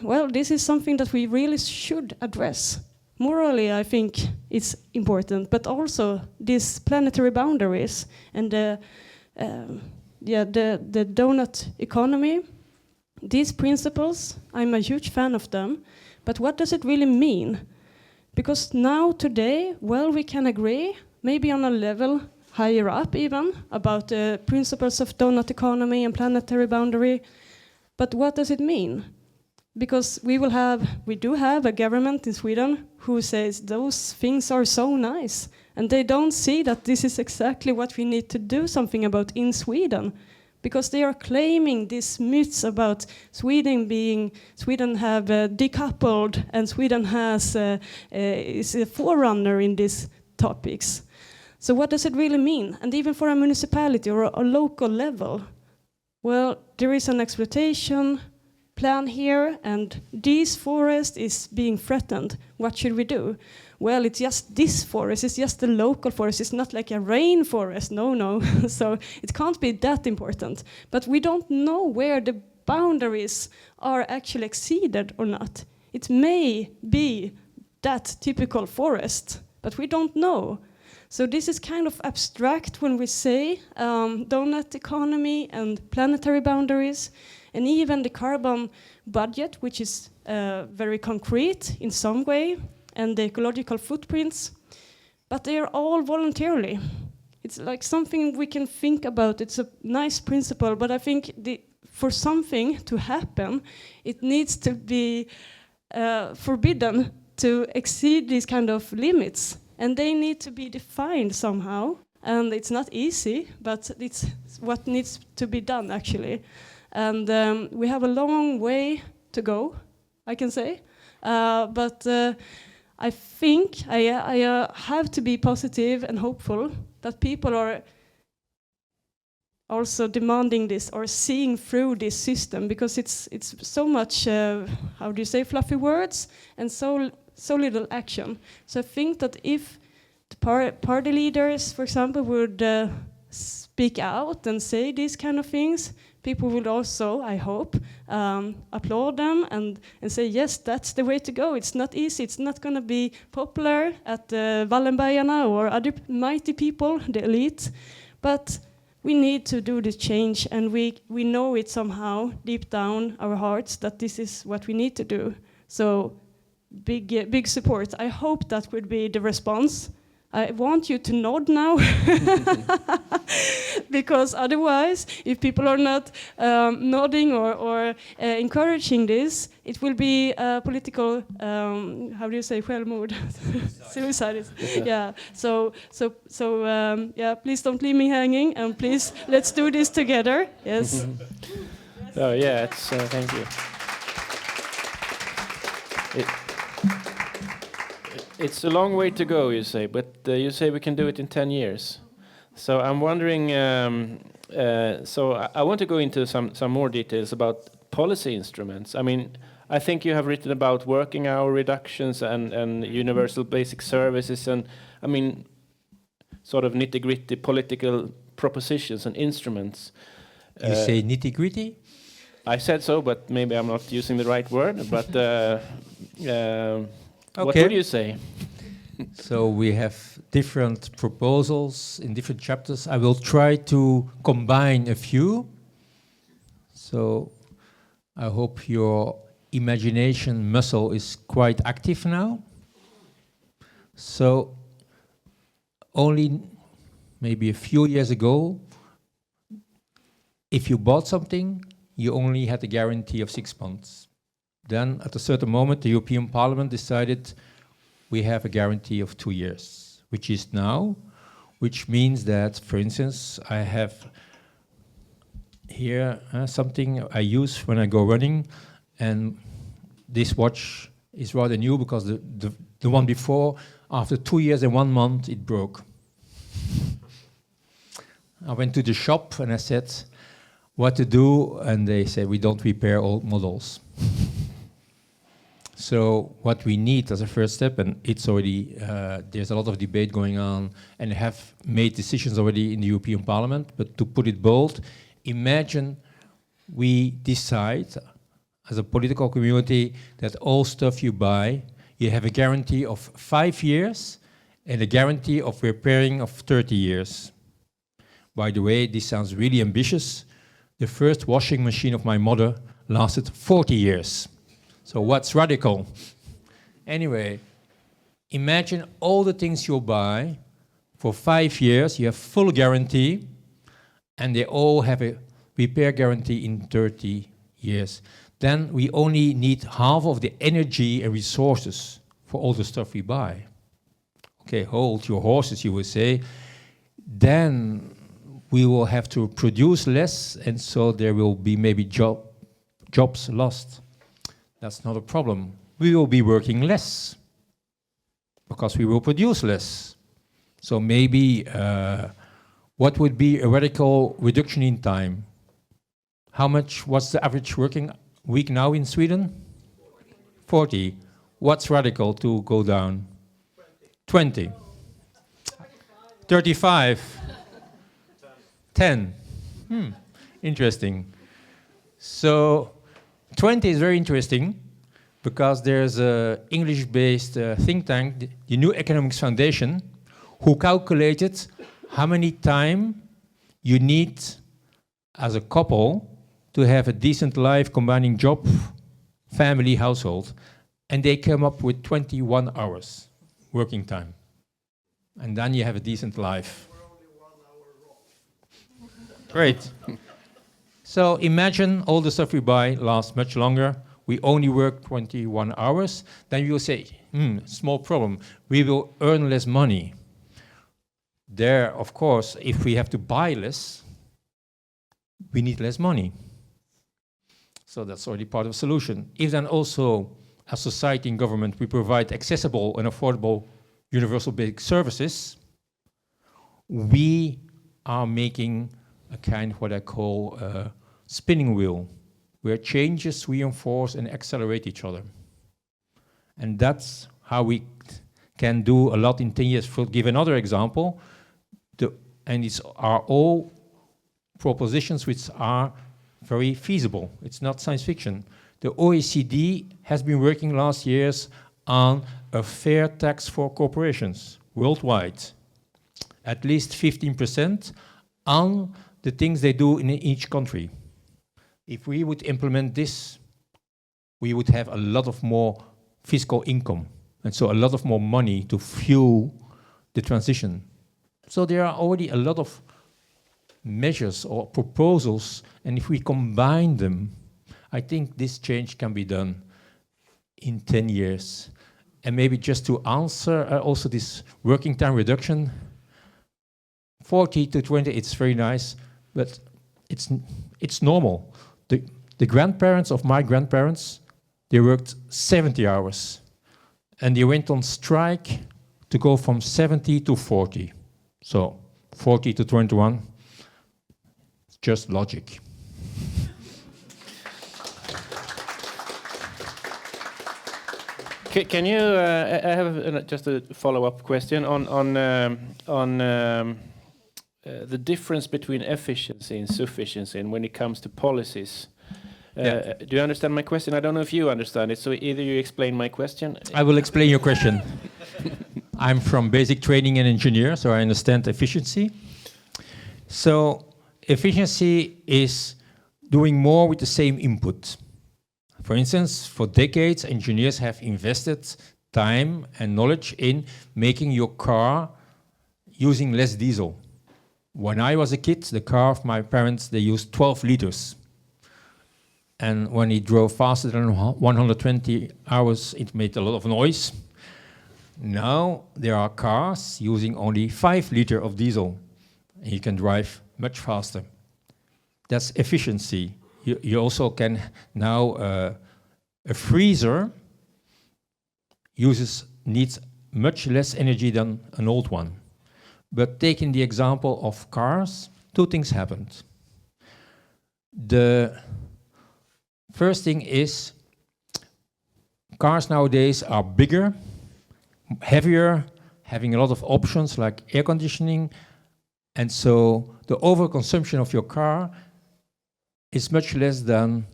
Speaker 4: well, this is something that we really should address. Morally, I think it's important, but also these planetary boundaries and the donut economy, these principles, I'm a huge fan of them, but what does it really mean? Because now, today, well, we can agree, maybe on a level higher up even, about the principles of donut economy and planetary boundary, but what does it mean? Because we do have a government in Sweden who says those things are so nice, and they don't see that this is exactly what we need to do something about in Sweden, because they are claiming these myths about Sweden have decoupled, and Sweden is a forerunner in these topics. So what does it really mean? And even for a municipality or a local level, well, there is an exploitation plan here, and this forest is being threatened. What should we do? Well, it's just this forest, it's just the local forest, it's not like a rainforest, no. So it can't be that important. But we don't know where the boundaries are actually exceeded or not. It may be that typical forest, but we don't know. So this is kind of abstract when we say donut economy and planetary boundaries, and even the carbon budget, which is very concrete in some way, and the ecological footprints, but they are all voluntarily. It's like something we can think about. It's a nice principle, but I think for something to happen, it needs to be forbidden to exceed these kind of limits, and they need to be defined somehow. And it's not easy, but it's what needs to be done, actually. And we have a long way to go, I can say. But I think I have to be positive and hopeful that people are also demanding this or seeing through this system, because it's so much, how do you say, fluffy words and so little action. So I think that if the party leaders, for example, would speak out and say these kind of things, people would also, I hope, applaud them and say, yes, that's the way to go. It's not easy. It's not going to be popular at Wallenbergarna or other mighty people, the elite. But we need to do this change, and we know it somehow, deep down our hearts, that this is what we need to do. So big support. I hope that would be the response. I want you to nod now, because otherwise, if people are not nodding or encouraging this, it will be political, how do you say, självmord? Suicide. Yeah. So, yeah. Please don't leave me hanging, and please let's do this together. Yes.
Speaker 1: Oh yeah, it's thank you. It's a long way to go, you say, but you say we can do it in 10 years. So I'm wondering, so I want to go into some more details about policy instruments. I mean, I think you have written about working hour reductions and universal basic services, and I mean, sort of nitty-gritty political propositions and instruments.
Speaker 2: You say nitty-gritty?
Speaker 1: I said so, but maybe I'm not using the right word, but what would you say?
Speaker 2: So we have different proposals in different chapters. I will try to combine a few. So I hope your imagination muscle is quite active now. So only maybe a few years ago, if you bought something, you only had a guarantee of 6 months. Then, at a certain moment, the European Parliament decided we have a guarantee of 2 years, which is now, which means that, for instance, I have here something I use when I go running, and this watch is rather new because the one before After 2 years and 1 month, it broke. I went to the shop and I said, what to do? And they said, we don't repair old models. So what we need as a first step, and it's already, there's a lot of debate going on, and have made decisions already in the European Parliament, but to put it bold, imagine we decide as a political community that all stuff you buy, you have a guarantee of 5 years and a guarantee of repairing of 30 years. By the way, this sounds really ambitious. The first washing machine of my mother lasted 40 years. So what's radical? Anyway, imagine all the things you buy for 5 years, you have full guarantee, and they all have a repair guarantee in 30 years. Then we only need half of the energy and resources for all the stuff we buy. Okay, hold your horses, you will say. Then we will have to produce less, and so there will be maybe jobs lost. That's not a problem. We will be working less because we will produce less. So maybe what would be a radical reduction in time? How much was the average working week now in Sweden? 40. What's radical to go down? 20. 35. 10. Interesting. So 20 is very interesting because there's an English-based think tank, the New Economics Foundation, who calculated how many time you need as a couple to have a decent life combining job, family, household. And they came up with 21 hours working time. And then you have a decent life. Great. So imagine all the stuff we buy lasts much longer. We only work 21 hours. Then you will say, small problem. We will earn less money. There, of course, if we have to buy less, we need less money. So that's already part of the solution. If then also, as society and government, we provide accessible and affordable universal basic services, we are making a kind of what I call a spinning wheel, where changes reinforce and accelerate each other. And that's how we can do a lot in 10 years. For give another example, and these are all propositions which are very feasible. It's not science fiction. The OECD has been working last years on a fair tax for corporations worldwide, at least 15% on the things they do in each country. If we would implement this, we would have a lot of more fiscal income, and so a lot of more money to fuel the transition. So there are already a lot of measures or proposals, and if we combine them, I think this change can be done in 10 years. And maybe just to answer also this working time reduction, 40 to 20, it's very nice, but it's normal. The grandparents of my grandparents, they worked 70 hours, and they went on strike to go from 70 to 40. So 40 to 21, it's just logic.
Speaker 1: Can you? I have just a follow-up question on the difference between efficiency and sufficiency, and when it comes to policies. Do you understand my question? I don't know if you understand it. So either you explain my question.
Speaker 2: I will explain your question. I'm from basic training and engineer, so I understand efficiency. So efficiency is doing more with the same input. For instance, for decades, engineers have invested time and knowledge in making your car using less diesel. When I was a kid, the car of my parents, they used 12 liters. And when it drove faster than 120 hours, it made a lot of noise. Now there are cars using only 5 liters of diesel, and you can drive much faster. That's efficiency. You also can now, a freezer needs much less energy than an old one. But taking the example of cars, two things happened. The first thing is cars nowadays are bigger, heavier, having a lot of options like air conditioning, and so the overconsumption of your car is much less than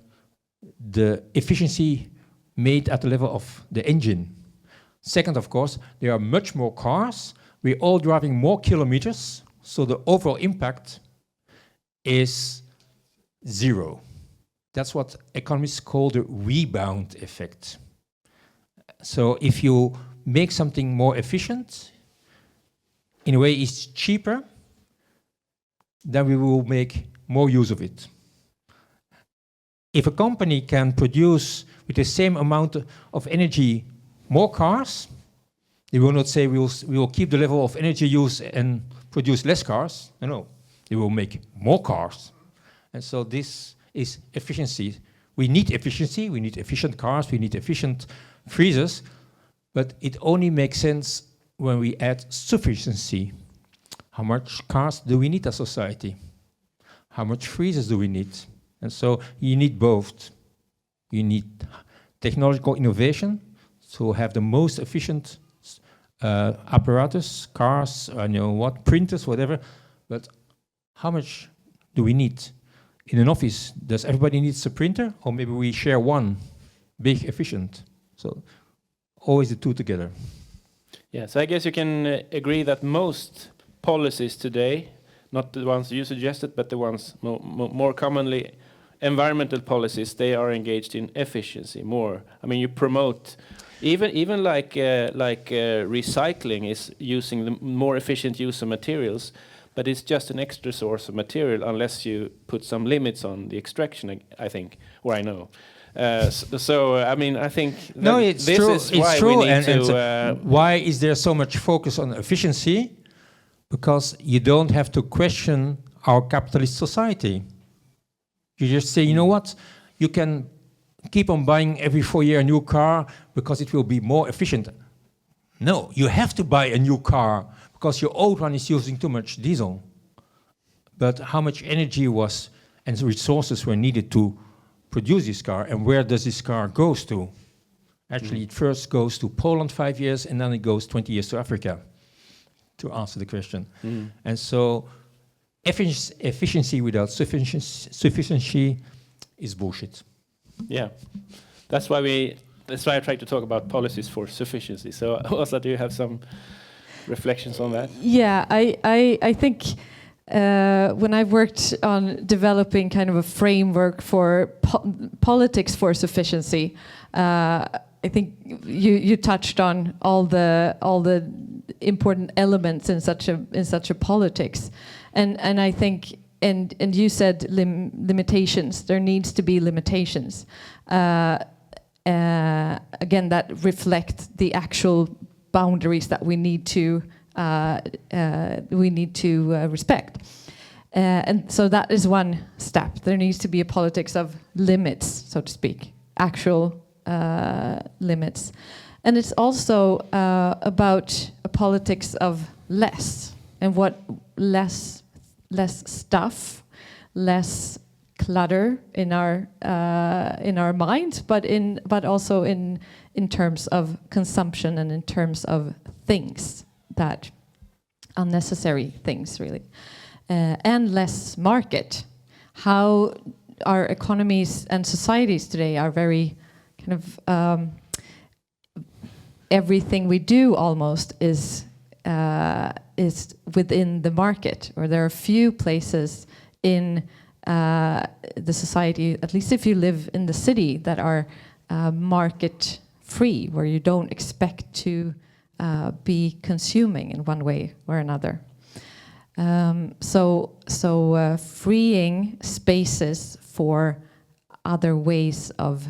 Speaker 2: the efficiency made at the level of the engine. Second, of course, there are much more cars. We're all driving more kilometers, so the overall impact is zero. That's what economists call the rebound effect. So if you make something more efficient, in a way it's cheaper, then we will make more use of it. If a company can produce with the same amount of energy more cars, they will not say we will keep the level of energy use and produce less cars. No, they will make more cars. And so this is efficiency. We need efficiency, we need efficient cars, we need efficient freezers, but it only makes sense when we add sufficiency. How much cars do we need as society? How much freezers do we need? And so you need both. You need technological innovation to have the most efficient apparatus, cars, printers, whatever. But how much do we need? In an office, does everybody need a printer? Or maybe we share one big efficient? So always the two together.
Speaker 1: Yeah, so I guess you can agree that most policies today, not the ones you suggested, but the ones more commonly, environmental policies, they are engaged in efficiency more. I mean, you promote, even like recycling is using the more efficient use of materials, but it's just an extra source of material unless you put some limits on the extraction, I think, or I know. I mean, I think
Speaker 2: no, it's
Speaker 1: this
Speaker 2: true.
Speaker 1: is
Speaker 2: it's
Speaker 1: why
Speaker 2: true.
Speaker 1: we need to.
Speaker 2: Why is there so much focus on efficiency? Because you don't have to question our capitalist society. You just say, you know what? You can keep on buying every 4 years a new car because it will be more efficient. No, you have to buy a new car because your old one is using too much diesel. But how much energy was and resources were needed to produce this car, and where does this car goes to? Actually, it first goes to Poland 5 years, and then it goes 20 years to Africa, to answer the question. And so efficiency without sufficiency is bullshit.
Speaker 1: Yeah, that's why I try to talk about policies for sufficiency. So, Åsa, do you have some reflections on that?
Speaker 3: Yeah, I think when I've worked on developing kind of a framework for politics for sufficiency, I think you touched on all the important elements in such a politics, and I think and you said limitations. There needs to be limitations. Again, that reflect the actual boundaries that we need to respect. And so that is one step. There needs to be a politics of limits, so to speak, actual limits. And it's also about a politics of less, and what less stuff, less clutter in our minds, but also in terms of consumption and in terms of things, that unnecessary things really, and less market. How our economies and societies today are very kind of everything we do almost is within the market, or there are few places in the society, at least if you live in the city, that are market free, where you don't expect to be consuming in one way or another. So freeing spaces for other ways of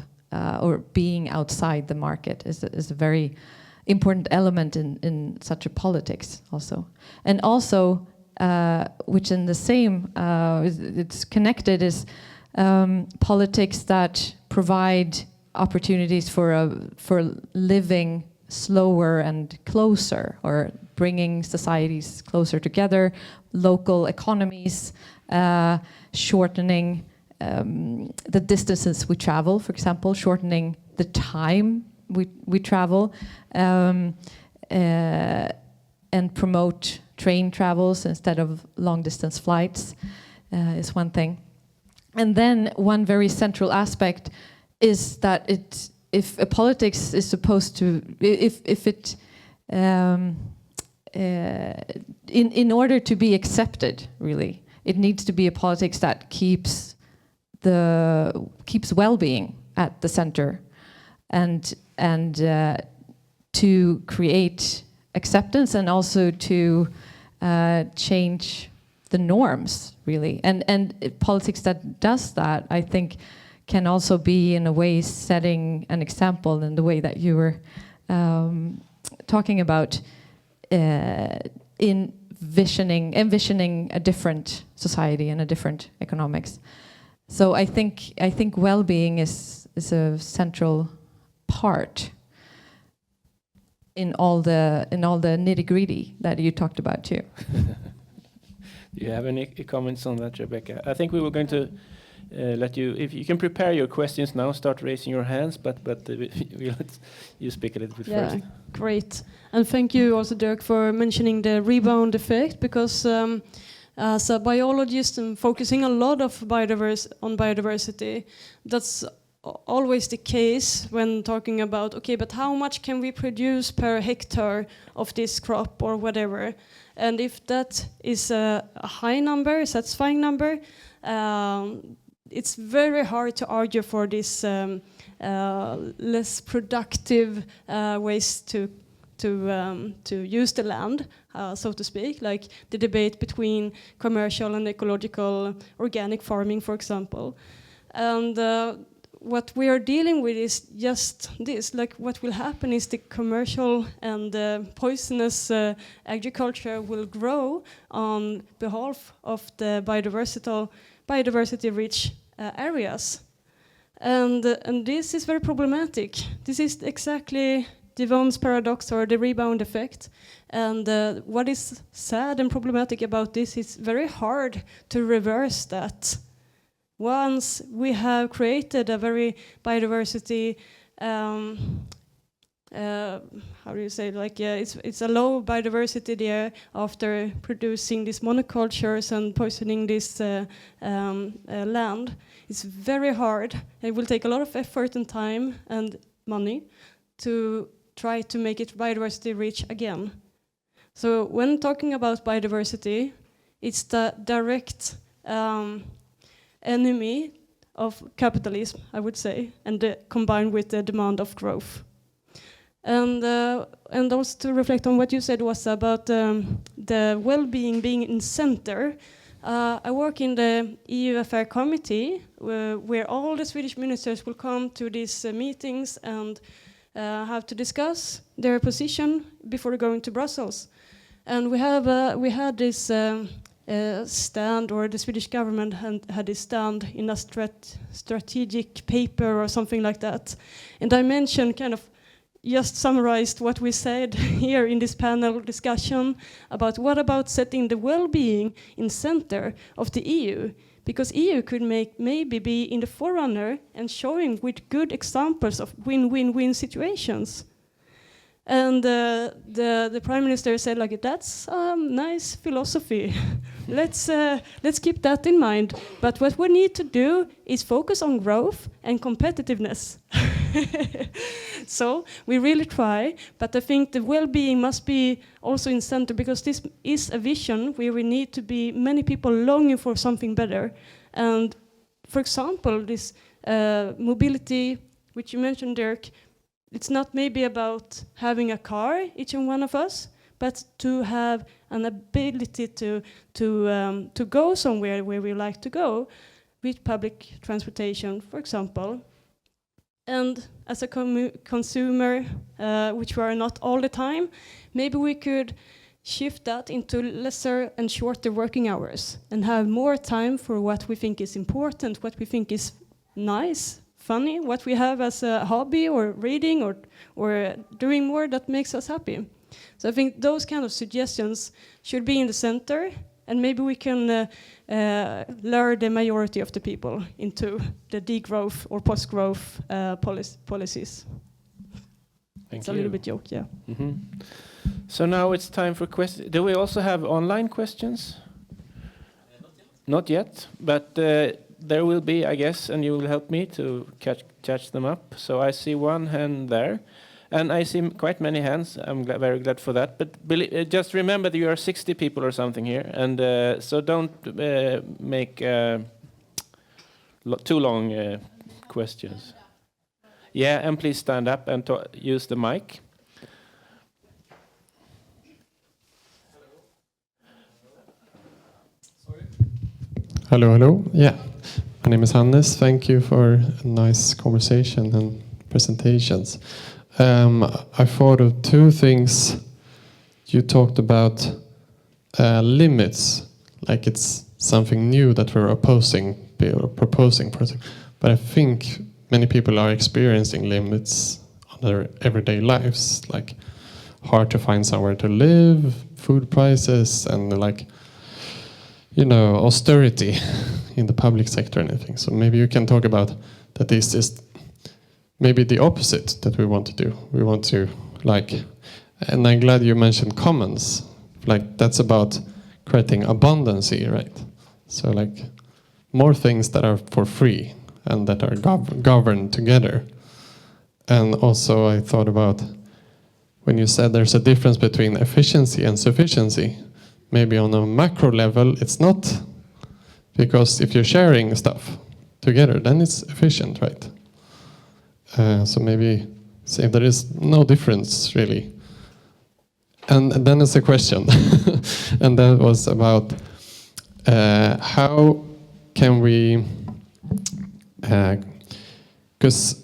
Speaker 3: or being outside the market is a very important element in such a politics also. And also, which in the same, it's connected, is politics that provide opportunities for living slower and closer, or bringing societies closer together, local economies, shortening the distances we travel, for example, shortening the time we travel, and promote train travels instead of long distance flights is one thing. And then one very central aspect is that if a politics is supposed to, in order to be accepted, really, it needs to be a politics that keeps well-being at the center, and to create acceptance, and also to change the norms, really. And politics that does that, I think, can also be, in a way, setting an example in the way that you were talking about, envisioning a different society and a different economics. So I think well-being is a central part in all the nitty-gritty that you talked about too.
Speaker 1: Do you have any comments on that, Rebecka? I think we were going to let you, if you can prepare your questions now, start raising your hands, but we'll let you speak a little bit first.
Speaker 4: Great. And thank you also, Dirk, for mentioning the rebound effect, because as a biologist and focusing a lot on biodiversity, that's always the case when talking about, okay, but how much can we produce per hectare of this crop or whatever? And if that is a high number, a satisfying number, it's very hard to argue for this less productive ways to use the land, so to speak, like the debate between commercial and ecological organic farming, for example. And what we are dealing with is just this, like what will happen is the commercial and poisonous agriculture will grow on behalf of the biodiversity-rich areas. And this is very problematic. This is exactly Devon's paradox, or the rebound effect. And what is sad and problematic about this is very hard to reverse that. Once we have created a very biodiversity, how do you say, like it's a low biodiversity there after producing these monocultures and poisoning this land. It's very hard. It will take a lot of effort and time and money to try to make it biodiversity rich again. So when talking about biodiversity, it's the direct enemy of capitalism, I would say, and combined with the demand of growth. And also to reflect on what you said was about the well-being being in center. I work in the EU Affair Committee, where all the Swedish ministers will come to these meetings and have to discuss their position before going to Brussels. And we had this stand, or the Swedish government had this stand in a strategic paper or something like that. And I mentioned, kind of just summarized what we said here in this panel discussion about what about setting the well-being in center of the EU, because EU could maybe be in the forerunner and showing with good examples of win-win-win situations. And the Prime Minister said, like, that's a nice philosophy. Let's keep that in mind. But what we need to do is focus on growth and competitiveness. So we really try, but I think the well-being must be also in center, because this is a vision where we need to be many people longing for something better. And for example, this mobility, which you mentioned, Dirk, it's not maybe about having a car, each and one of us, but to have an ability to go somewhere where we like to go with public transportation, for example. And as a consumer, which we are not all the time, maybe we could shift that into lesser and shorter working hours and have more time for what we think is important, what we think is nice, funny, what we have as a hobby or reading or doing more that makes us happy. So I think those kind of suggestions should be in the center, and maybe we can lure the majority of the people into the degrowth or post-growth policies. It's a little bit joke, yeah.
Speaker 1: So now it's time for questions. Do we also have online questions? Not yet, but there will be, I guess, and you will help me to catch them up. So I see one hand there, and I see quite many hands. I'm very glad for that. But just remember that you are 60 people or something here, and so don't make too long questions. Yeah, and please stand up and use the mic.
Speaker 5: Hello, hello. Yeah, my name is Hannes. Thank you for a nice conversation and presentations. I thought of two things. You talked about limits, like it's something new that we're proposing. But I think many people are experiencing limits on their everyday lives, like hard to find somewhere to live, food prices, and like, you know, austerity in the public sector and anything. So maybe you can talk about that this is maybe the opposite that we want to do. We want to, like, and I'm glad you mentioned commons. Like, that's about creating abundancy, right? So like more things that are for free and that are governed together. And also I thought about when you said there's a difference between efficiency and sufficiency. Maybe on a macro level, it's not, because if you're sharing stuff together, then it's efficient, right? So maybe say there is no difference really. And then there's a question, and that was about how can we, because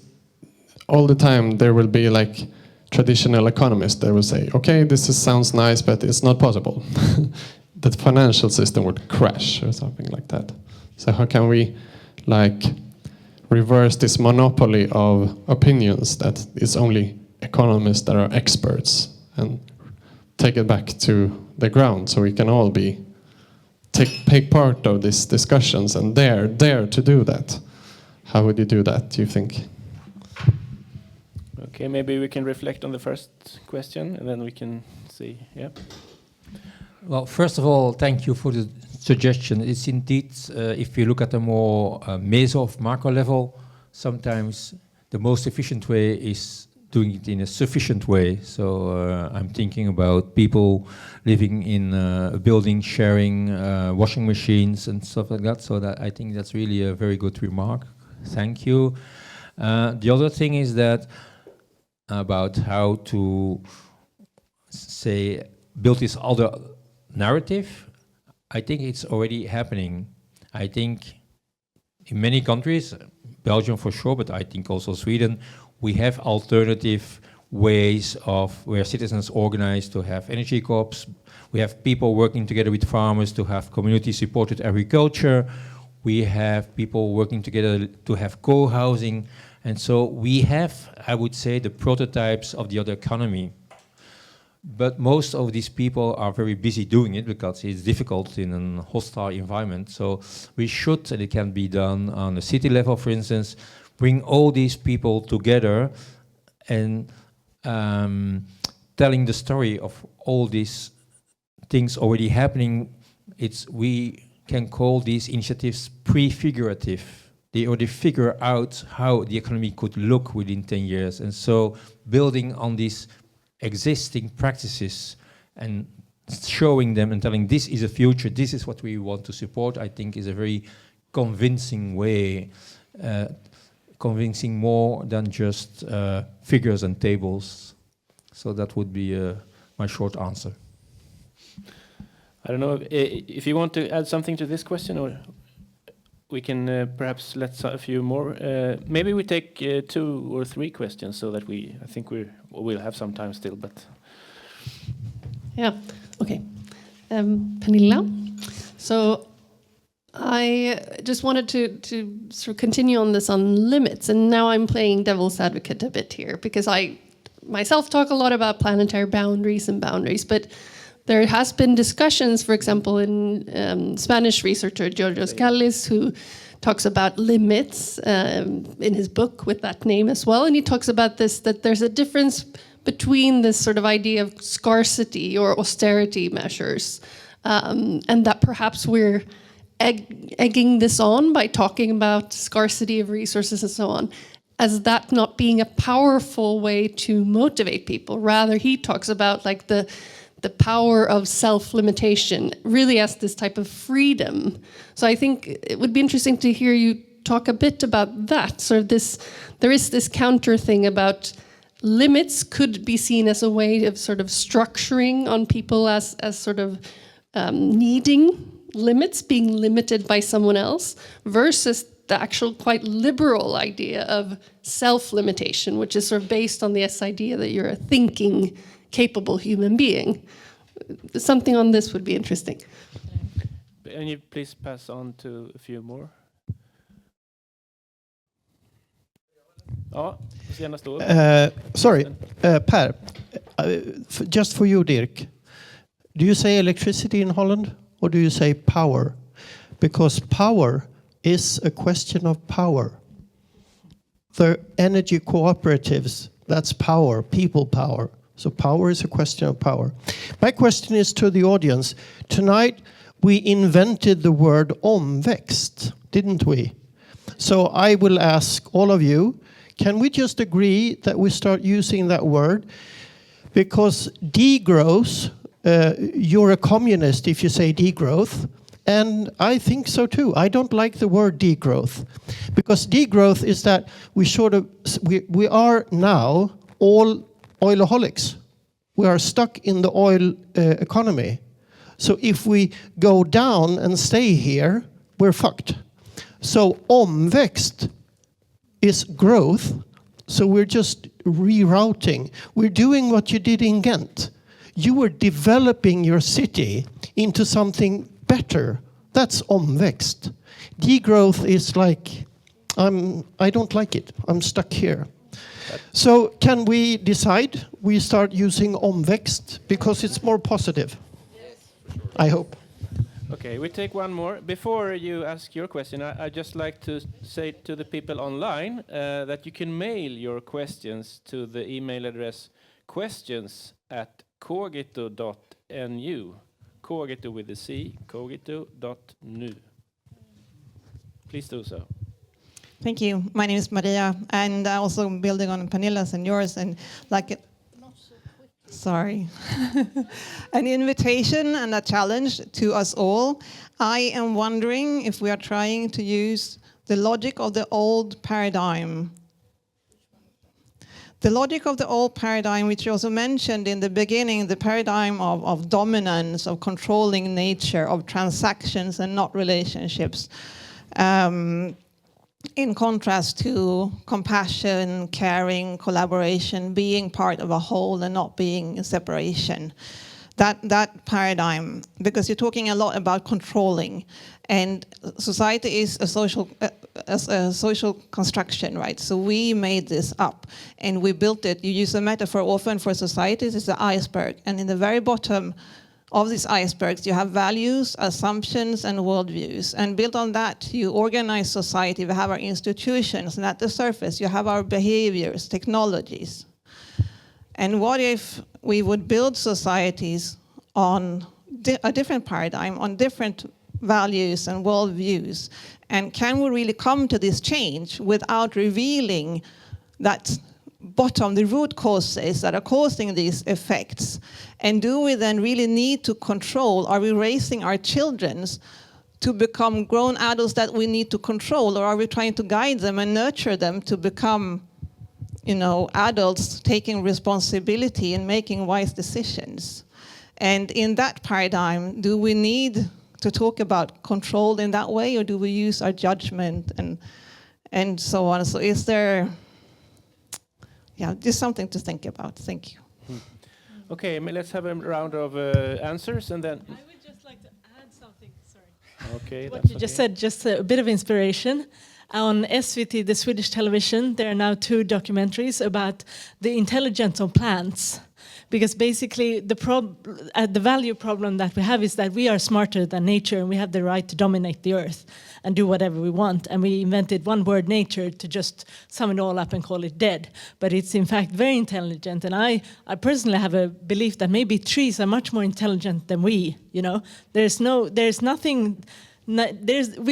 Speaker 5: all the time there will be like traditional economists that will say, okay, sounds nice, but it's not possible. The financial system would crash or something like that. So how can we like reverse this monopoly of opinions that it's only economists that are experts and take it back to the ground so we can all take part of these discussions and dare to do that? How would you do that, do you think?
Speaker 1: Okay, maybe we can reflect on the first question and then we can see. Yeah.
Speaker 2: Well, first of all, thank you for the suggestion. It's indeed, if you look at a more meso of macro level, sometimes the most efficient way is doing it in a sufficient way. So I'm thinking about people living in a building, sharing washing machines and stuff like that. So that I think that's really a very good remark. Thank you. The other thing is that about how to say build this other narrative. I think it's already happening. I think in many countries, Belgium for sure, but I think also Sweden, we have alternative ways of where citizens organize to have energy co-ops. We have people working together with farmers to have community-supported agriculture. We have people working together to have co-housing. And so we have, I would say, the prototypes of the other economy. But most of these people are very busy doing it because it's difficult in a hostile environment. So we should, and it can be done on the city level, for instance, bring all these people together and telling the story of all these things already happening. We can call these initiatives prefigurative. They already figure out how the economy could look within 10 years. And so building on these existing practices and showing them and telling this is a future, this is what we want to support, I think is a very convincing way, convincing more than just figures and tables. So that would be my short answer.
Speaker 1: I don't know if you want to add something to this question, or we can perhaps let a few more. Maybe we take 2 or 3 questions so that I think we'll have some time still. But
Speaker 6: yeah, okay. Pernilla, so I just wanted to sort of continue on this on limits, and now I'm playing devil's advocate a bit here, because I myself talk a lot about planetary boundaries and boundaries, but there has been discussions, for example, in Spanish researcher Georgios Callis, who talks about limits in his book with that name as well, and he talks about this, that there's a difference between this sort of idea of scarcity or austerity measures, and that perhaps we're egging this on by talking about scarcity of resources and so on, as that not being a powerful way to motivate people. Rather, he talks about like the power of self-limitation, really as this type of freedom. So I think it would be interesting to hear you talk a bit about that. Sort of this, there is this counter thing about limits could be seen as a way of sort of structuring on people as sort of needing limits, being limited by someone else, versus the actual quite liberal idea of self-limitation, which is sort of based on this idea that you're a thinking, capable human being. Something on this would be interesting.
Speaker 1: And you please pass on to a few more. Ja, senast då.
Speaker 7: Sorry, Per, just for you, Dirk. Do you say electricity in Holland or do you say power? Because power is a question of power. The energy cooperatives, that's power, people power. So power is a question of power. My question is to the audience. Tonight we invented the word omväxt, didn't we? So I will ask all of you, can we just agree that we start using that word? Because degrowth, you're a communist if you say degrowth, and I think so too. I don't like the word degrowth, because degrowth is that we are now all oilaholics. We are stuck in the oil economy. So if we go down and stay here, we're fucked. So omväxt is growth. So we're just rerouting. We're doing what you did in Ghent. You were developing your city into something better. That's omväxt. Degrowth is like, I don't like it. I'm stuck here. So can we decide we start using omväxt because it's more positive? Yes, for sure. I hope.
Speaker 1: Okay, we take one more. Before you ask your question, I'd just like to say to the people online that you can mail your questions to the email address questions@cogito.nu. Cogito with a C, cogito.nu. Please do so.
Speaker 8: Thank you. My name is Maria, and also building on Pernilla's and yours, and like it. Sorry. An invitation and a challenge to us all. I am wondering if we are trying to use the logic of the old paradigm. The logic of the old paradigm, which you also mentioned in the beginning, the paradigm of dominance, of controlling nature, of transactions and not relationships. In contrast to compassion, caring, collaboration, being part of a whole and not being in separation. That paradigm, because you're talking a lot about controlling, and society is a social construction, right? So we made this up and we built it. You use a metaphor often for societies, it's the iceberg, and in the very bottom of these icebergs, you have values, assumptions, and worldviews. And built on that, you organize society. We have our institutions, and at the surface, you have our behaviors, technologies. And what if we would build societies on a different paradigm, on different values and worldviews? And can we really come to this change without revealing that bottom, the root causes that are causing these effects? And do we then really need to control? Are we raising our children to become grown adults that we need to control? Or are we trying to guide them and nurture them to become, adults taking responsibility and making wise decisions? And in that paradigm, do we need to talk about control in that way, or do we use our judgment and so on? So is there... Yeah, just something to think about. Thank you.
Speaker 1: Okay, let's have a round of answers, and then...
Speaker 4: I would just like to add something, sorry.
Speaker 1: Okay,
Speaker 9: What
Speaker 1: that's
Speaker 9: you just said, just a bit of inspiration. On SVT, the Swedish television, there are now 2 documentaries about the intelligence of plants. Because basically the value problem that we have is that we are smarter than nature and we have the right to dominate the earth and do whatever we want. And we invented one word, nature, to just sum it all up and call it dead. But it's in fact very intelligent. And I personally have a belief that maybe trees are much more intelligent than we, you know. We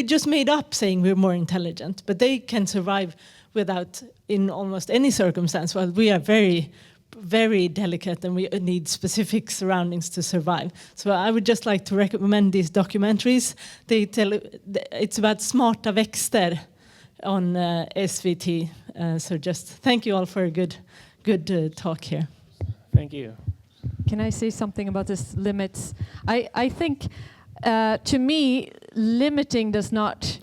Speaker 9: just made up saying we're more intelligent, but they can survive without, in almost any circumstance, while we are very, very delicate and we need specific surroundings to survive. So I would just like to recommend these documentaries. It's about smarta växter on SVT. So just thank you all for a good talk here.
Speaker 1: Thank you.
Speaker 3: Can I say something about this limits? I think, to me, limiting does not.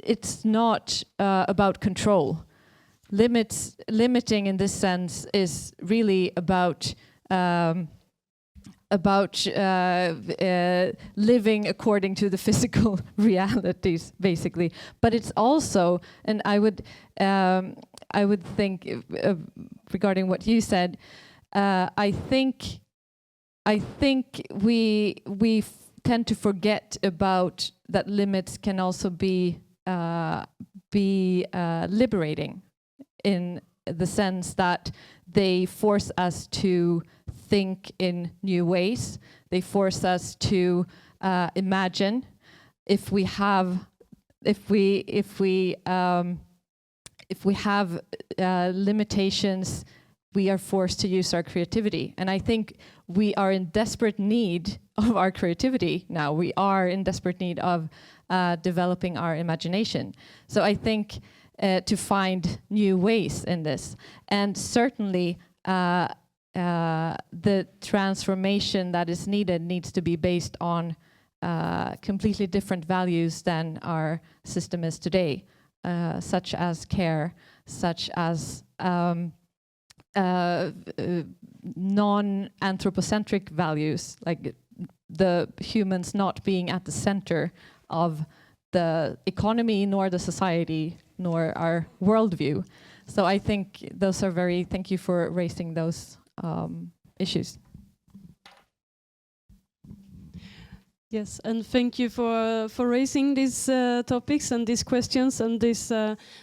Speaker 3: It's not about control. Limiting in this sense is really about living according to the physical realities, basically. But it's also, and I would think regarding what you said, I think we tend to forget about that limits can also be liberating, in the sense that they force us to think in new ways. They force us to imagine. If we have limitations, we are forced to use our creativity. And I think we are in desperate need of our creativity now. We are in desperate need of developing our imagination. So I think to find new ways in this. And certainly the transformation that is needed needs to be based on completely different values than our system is today, such as care, such as non-anthropocentric values, like the humans not being at the center of the economy, nor the society, nor our worldview. So I think those are thank you for raising those issues.
Speaker 4: Yes, and thank you for raising these topics and these questions and this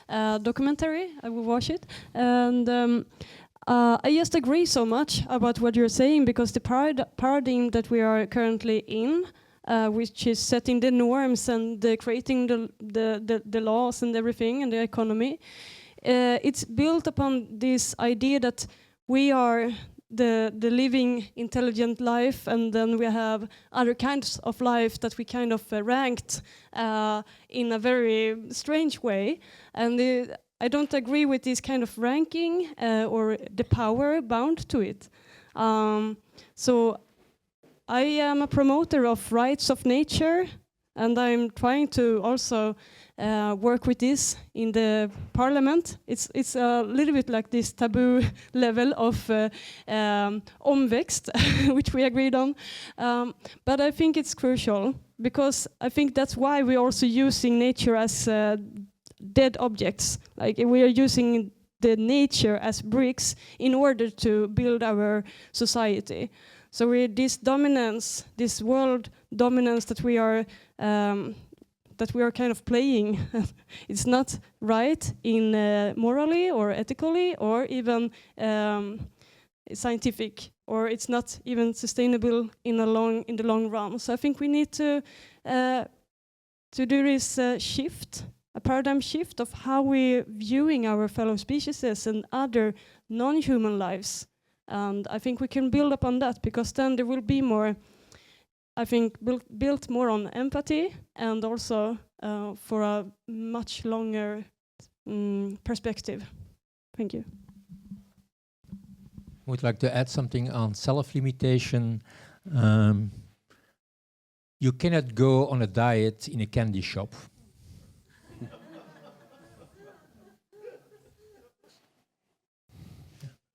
Speaker 4: documentary. I will watch it. And I just agree so much about what you're saying, because the paradigm that we are currently in, which is setting the norms and creating the laws and everything and the economy, it's built upon this idea that we are the living intelligent life, and then we have other kinds of life that we kind of ranked in a very strange way. And I don't agree with this kind of ranking or the power bound to it. So I am a promoter of rights of nature, and I'm trying to also work with this in the parliament. It's a little bit like this taboo level of omväxt, which we agreed on. But I think it's crucial, because I think that's why we're also using nature as dead objects. Like, we are using the nature as bricks in order to build our society. So this dominance, this world dominance that we are kind of playing, it's not right in morally or ethically or even scientific, or it's not even sustainable in the long run. So I think we need to do this shift, a paradigm shift of how we're viewing our fellow species and other non-human lives. And I think we can build upon that, because then there will be more, I think, built more on empathy, and also for a much longer perspective. Thank you.
Speaker 2: Would like to add something on self-limitation. You cannot go on a diet in a candy shop.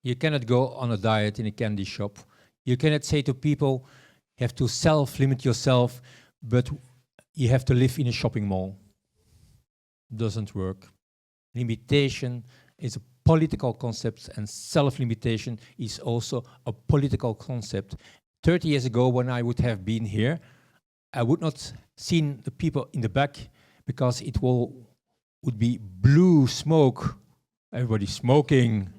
Speaker 2: You cannot go on a diet in a candy shop. You cannot say to people, You have to self-limit yourself, but you have to live in a shopping mall. Doesn't work. Limitation is a political concept, and self-limitation is also a political concept. 30 years ago, when I would have been here, I would not seen the people in the back because it would be blue smoke. Everybody smoking.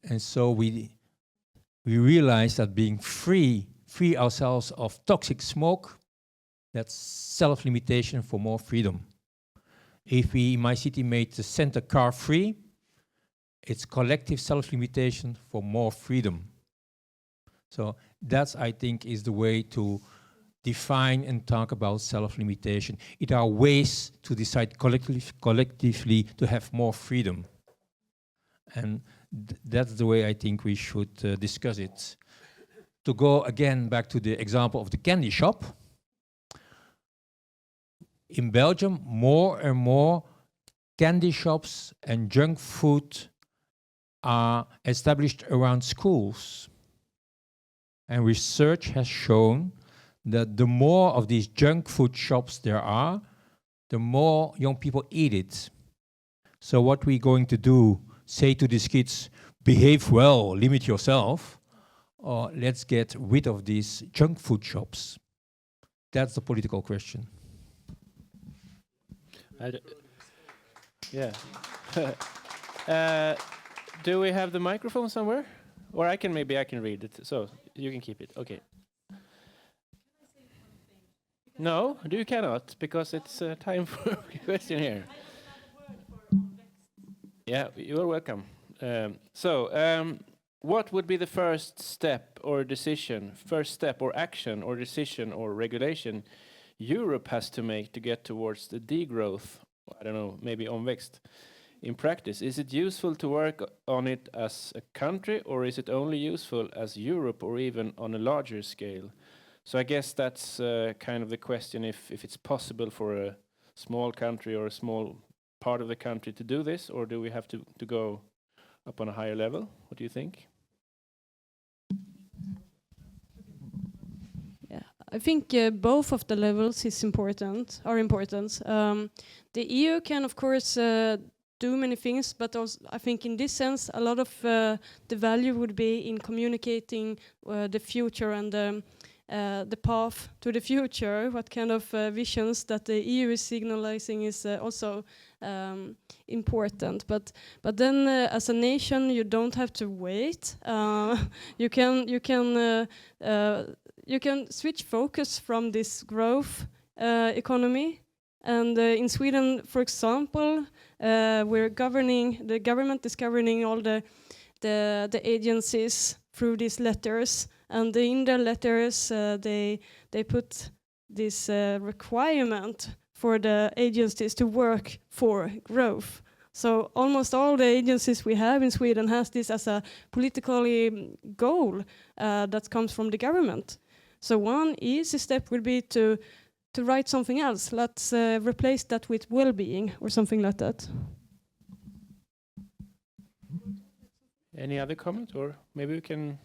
Speaker 2: And so we realized that being free ourselves of toxic smoke, that's self-limitation for more freedom. If we in my city made the center car free, it's collective self-limitation for more freedom. So that's, I think, is the way to define and talk about self-limitation. It are ways to decide collectively to have more freedom. And that's the way I think we should discuss it. To go again back to the example of the candy shop. In Belgium, more and more candy shops and junk food are established around schools. And research has shown that the more of these junk food shops there are, the more young people eat it. So what we're going to do, say to these kids, behave well, limit yourself, or let's get rid of these junk food shops. That's the political question.
Speaker 1: Yeah. Do we have the microphone somewhere? Or maybe I can read it, so you can keep it. Okay. No, you cannot, because it's time for a question here. Yeah, you're welcome. What would be the first step or action or decision or regulation Europe has to make to get towards the degrowth? I don't know, maybe omväxt. In practice, is it useful to work on it as a country, or is it only useful as Europe, or even on a larger scale? So I guess that's kind of the question, if it's possible for a small country or a small part of the country to do this, or do we have to go up on a higher level? What do you think?
Speaker 4: Yeah, I think both of the levels are important. The EU can, of course, do many things, but also I think in this sense, a lot of the value would be in communicating the future and the path to the future. What kind of visions that the EU is signalizing is also important. But then, as a nation, you don't have to wait. You can switch focus from this growth economy. And in Sweden, for example, the government is governing all the agencies through these letters, and in the letters they put this requirement for the agencies to work for growth. So almost all the agencies we have in Sweden has this as a political goal that comes from the government. So one easy step would be to write something else. Let's replace that with well-being or something like that.
Speaker 1: Any other comment, or maybe we can?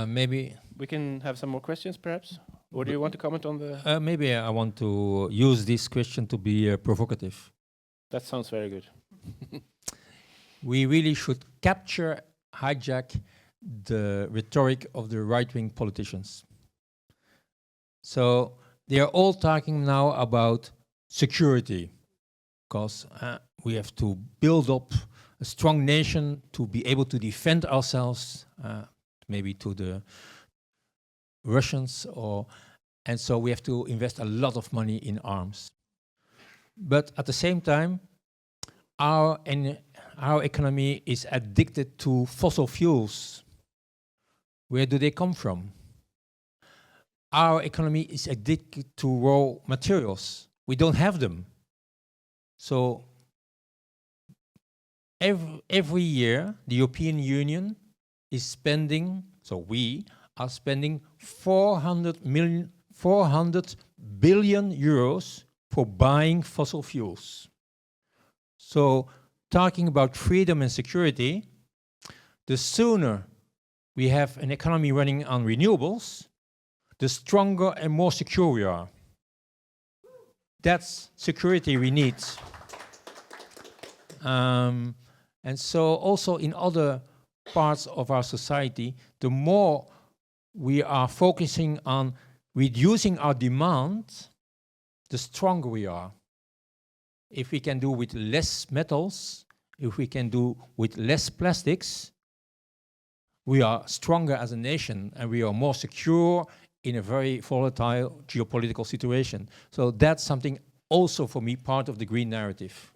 Speaker 2: Maybe
Speaker 1: we can have some more questions, perhaps. Or do you want to comment on the?
Speaker 2: Maybe I want to use this question to be provocative.
Speaker 1: That sounds very good.
Speaker 2: We really should hijack the rhetoric of the right-wing politicians. So they are all talking now about security, because we have to build up a strong nation to be able to defend ourselves, maybe to the Russians, and so we have to invest a lot of money in arms. But at the same time, our economy is addicted to fossil fuels. Where do they come from? Our economy is addicted to raw materials. We don't have them. So every year, the European Union is spending, so we are spending 400 billion euros for buying fossil fuels. So talking about freedom and security, the sooner we have an economy running on renewables, the stronger and more secure we are. That's security we need. And so also in other parts of our society, the more we are focusing on reducing our demand, the stronger we are. If we can do with less metals, if we can do with less plastics, we are stronger as a nation and we are more secure in a very volatile geopolitical situation. So that's something also for me part of the green narrative.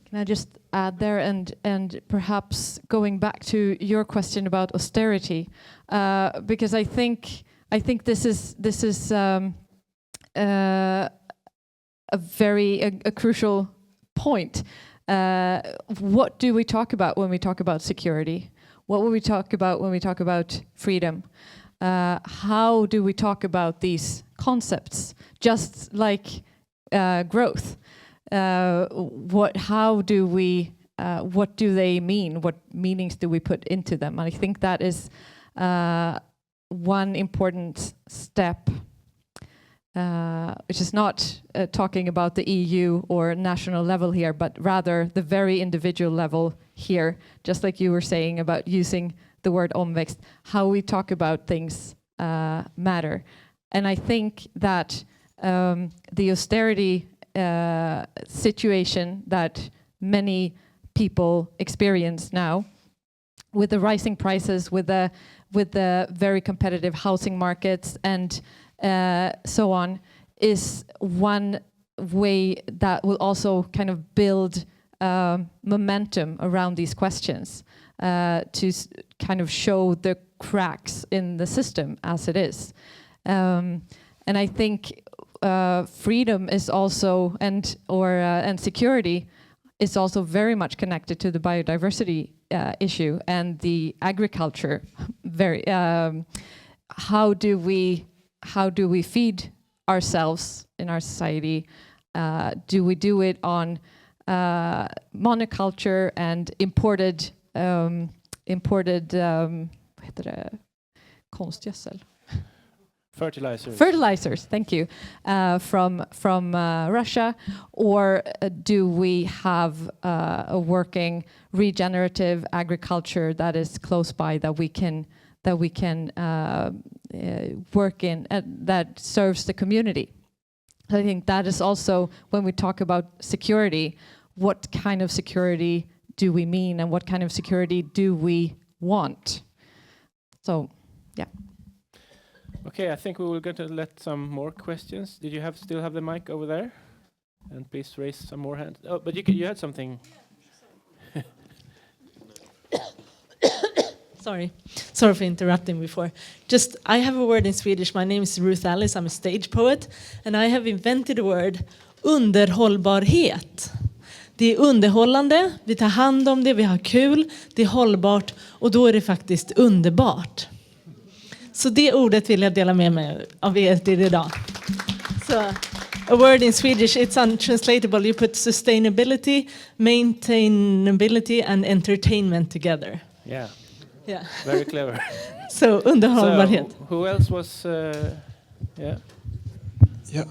Speaker 3: Can I just add there, and perhaps going back to your question about austerity, because I think this is a crucial point. What do we talk about when we talk about security? What will we talk about when we talk about freedom? How do we talk about these concepts? Just like growth. What do they mean? What meanings do we put into them? And I think that is one important step, which is not talking about the EU or national level here, but rather the very individual level here, just like you were saying about using the word omväxt. How we talk about things matter. And I think that the austerity situation that many people experience now, with the rising prices, with the very competitive housing markets, and so on, is one way that will also kind of build momentum around these questions, to kind of show the cracks in the system as it is. And I think freedom is also, and security is also very much connected to the biodiversity issue and the agriculture. How do we feed ourselves in our society? Do we do it on monoculture and imported konstgödsel? Fertilizers, thank you, from Russia, or do we have a working regenerative agriculture that is close by, that we can work in, that serves the community? I think that is also, when we talk about security, what kind of security do we mean, and what kind of security do we want? So, yeah.
Speaker 1: Okay, I think we will going to let some more questions. Did you still have the mic over there? And please raise some more hands. Oh, but you had something.
Speaker 9: Sorry for interrupting before. I have a word in Swedish. My name is Ruth Alice. I'm a stage poet, and I have invented a word, underhållbarhet. Det är underhållande, vi tar hand om det, vi har kul, det är hållbart, och då är det faktiskt underbart. Så det ordet vill jag dela med mig av till idag. So, a word in Swedish, it's untranslatable. You put sustainability, maintainability and entertainment together.
Speaker 1: Yeah.
Speaker 9: Yeah.
Speaker 1: Very clever.
Speaker 9: So, underhållbarhet.
Speaker 1: So, who else was, yeah?
Speaker 10: Yeah,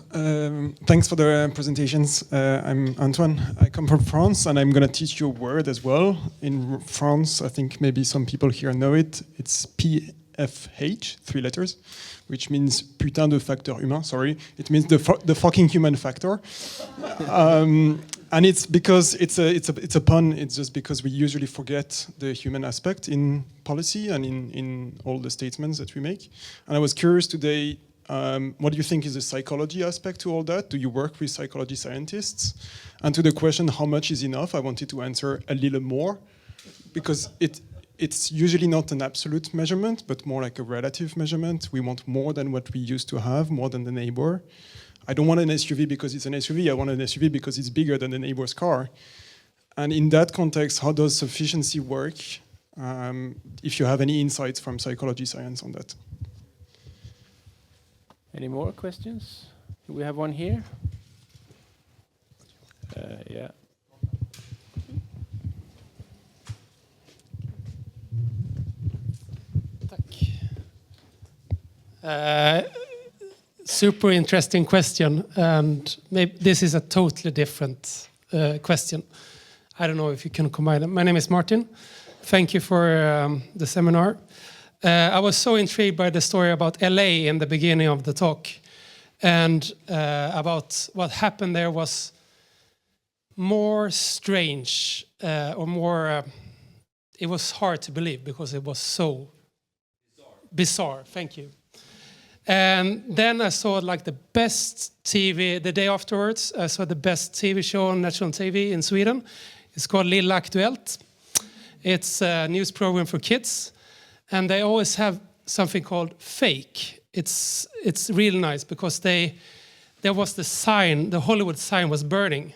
Speaker 10: thanks for the presentations. I'm Antoine. I come from France, and I'm going to teach you a word as well. In France, I think maybe some people here know it. It's PFH, 3 letters, which means putain de facteur humain. Sorry, it means the fucking human factor. And it's because it's a pun. It's just because we usually forget the human aspect in policy and in all the statements that we make. And I was curious today. What do you think is the psychology aspect to all that? Do you work with psychology scientists? And to the question, how much is enough? I wanted to answer a little more, because it's usually not an absolute measurement, but more like a relative measurement. We want more than what we used to have, more than the neighbor. I don't want an SUV because it's an SUV. I want an SUV because it's bigger than the neighbor's car. And in that context, how does sufficiency work? If you have any insights from psychology science on that.
Speaker 1: Any more questions? Do we have one here? Yeah.
Speaker 11: Super interesting question, and maybe this is a totally different question. I don't know if you can combine them. My name is Martin. Thank you for the seminar. I was so intrigued by the story about LA in the beginning of the talk, and about what happened there was more strange, or more, it was hard to believe because it was so bizarre. Thank you. And then I saw like the best TV, the day afterwards, I saw the best TV show on national TV in Sweden. It's called Lilla Aktuellt. It's a news program for kids. And they always have something called fake. It's really nice because there was the sign, the Hollywood sign was burning.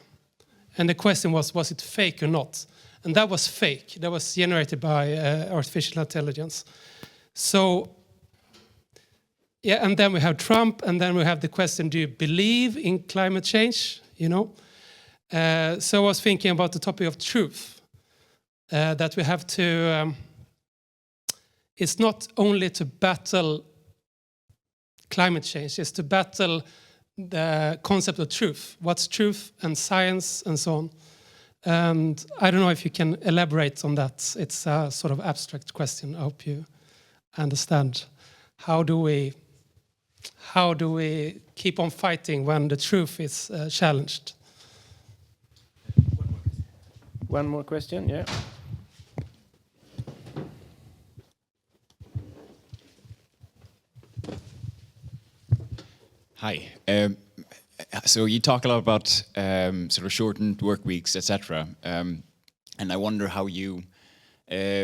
Speaker 11: And the question was it fake or not? And that was fake. That was generated by artificial intelligence. So, yeah, and then we have Trump, and then we have the question, do you believe in climate change? You know? So I was thinking about the topic of truth. That we have to, it's not only to battle climate change, it's to battle the concept of truth. What's truth and science and so on. And I don't know if you can elaborate on that. It's a sort of abstract question. I hope you understand. How do we keep on fighting when the truth is challenged?
Speaker 1: One more question, yeah.
Speaker 12: Hi. So you talk a lot about sort of shortened work weeks, etc. And I wonder how you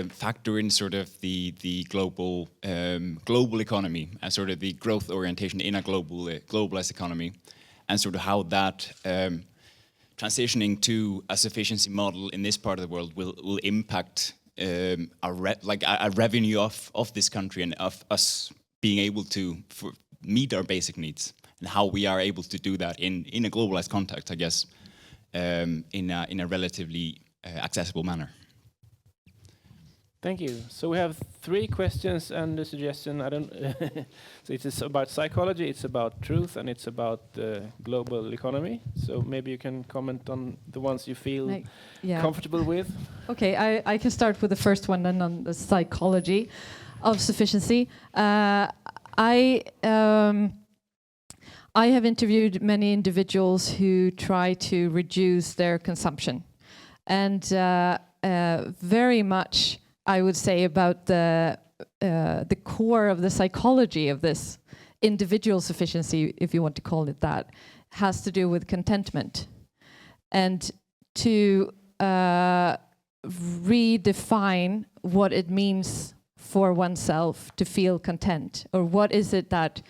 Speaker 12: factor in sort of the global economy and sort of the growth orientation in a globalized economy, and sort of how that transitioning to a sufficiency model in this part of the world will impact a revenue of this country and of us being able to meet our basic needs, and how we are able to do that in a globalized context, I guess, in a relatively accessible manner.
Speaker 1: Thank you. So we have 3 questions and a suggestion. I don't. So it's about psychology, it's about truth, and it's about the global economy. So maybe you can comment on the ones you feel comfortable with.
Speaker 3: Okay, I can start with the first one, then on the psychology of sufficiency. I have interviewed many individuals who try to reduce their consumption, and very much I would say about the core of the psychology of this individual sufficiency, if you want to call it that, has to do with contentment, and to redefine what it means for oneself to feel content, or what is it that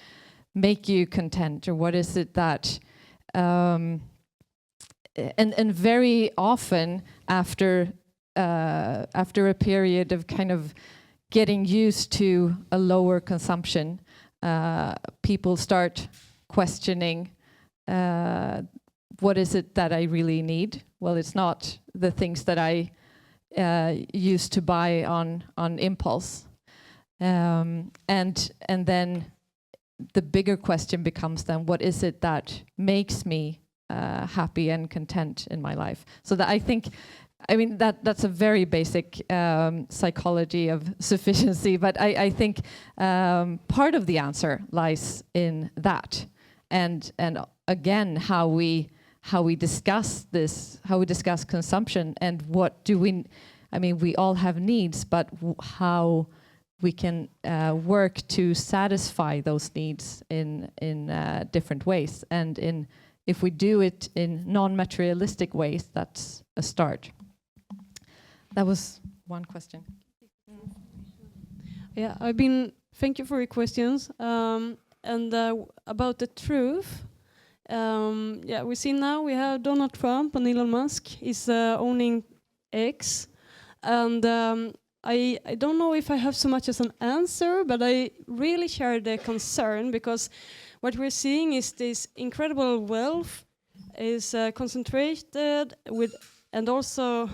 Speaker 3: make you content, or what is it that and very often after a period of kind of getting used to a lower consumption, people start questioning what is it that I really need. Well, it's not the things that I used to buy on impulse, and then the bigger question becomes then, what is it that makes me happy and content in my life? So that I mean that's a very basic psychology of sufficiency, but I think part of the answer lies in that, and again how we discuss this, how we discuss consumption, and what do we. I mean, we all have needs, but how we can work to satisfy those needs in different ways, and if we do it in non-materialistic ways, that's a start. That was one question.
Speaker 4: Yeah, thank you for your questions. And about the truth, we see now we have Donald Trump and Elon Musk is owning X, and I don't know if I have so much as an answer, but I really share the concern, because what we're seeing is this incredible wealth is concentrated with and also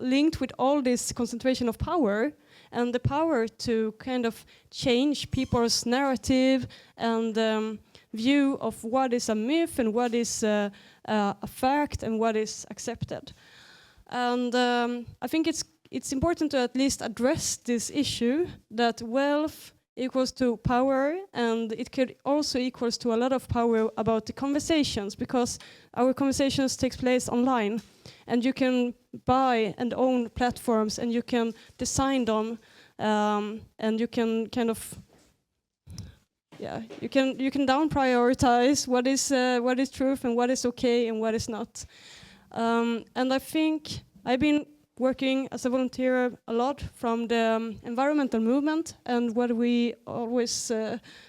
Speaker 4: linked with all this concentration of power and the power to kind of change people's narrative and view of what is a myth and what is a fact and what is accepted. And I think it's important to at least address this issue that wealth equals to power, and it could also equals to a lot of power about the conversations, because our conversations takes place online, and you can buy and own platforms, and you can design them, and you can kind of you can down prioritize what is truth and what is okay and what is not. And I think I've been working as a volunteer a lot from the environmental movement, and what we always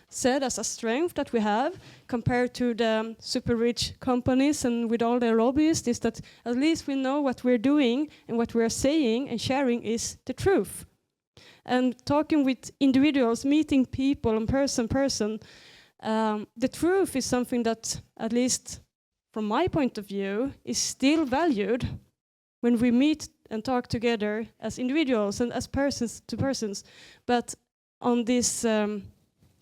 Speaker 4: said as a strength that we have compared to the super rich companies and with all their lobbyists is that at least we know what we're doing and what we're saying and sharing is the truth. And talking with individuals, meeting people in person, the truth is something that, at least from my point of view, is still valued when we meet and talk together as individuals and as persons to persons. But on this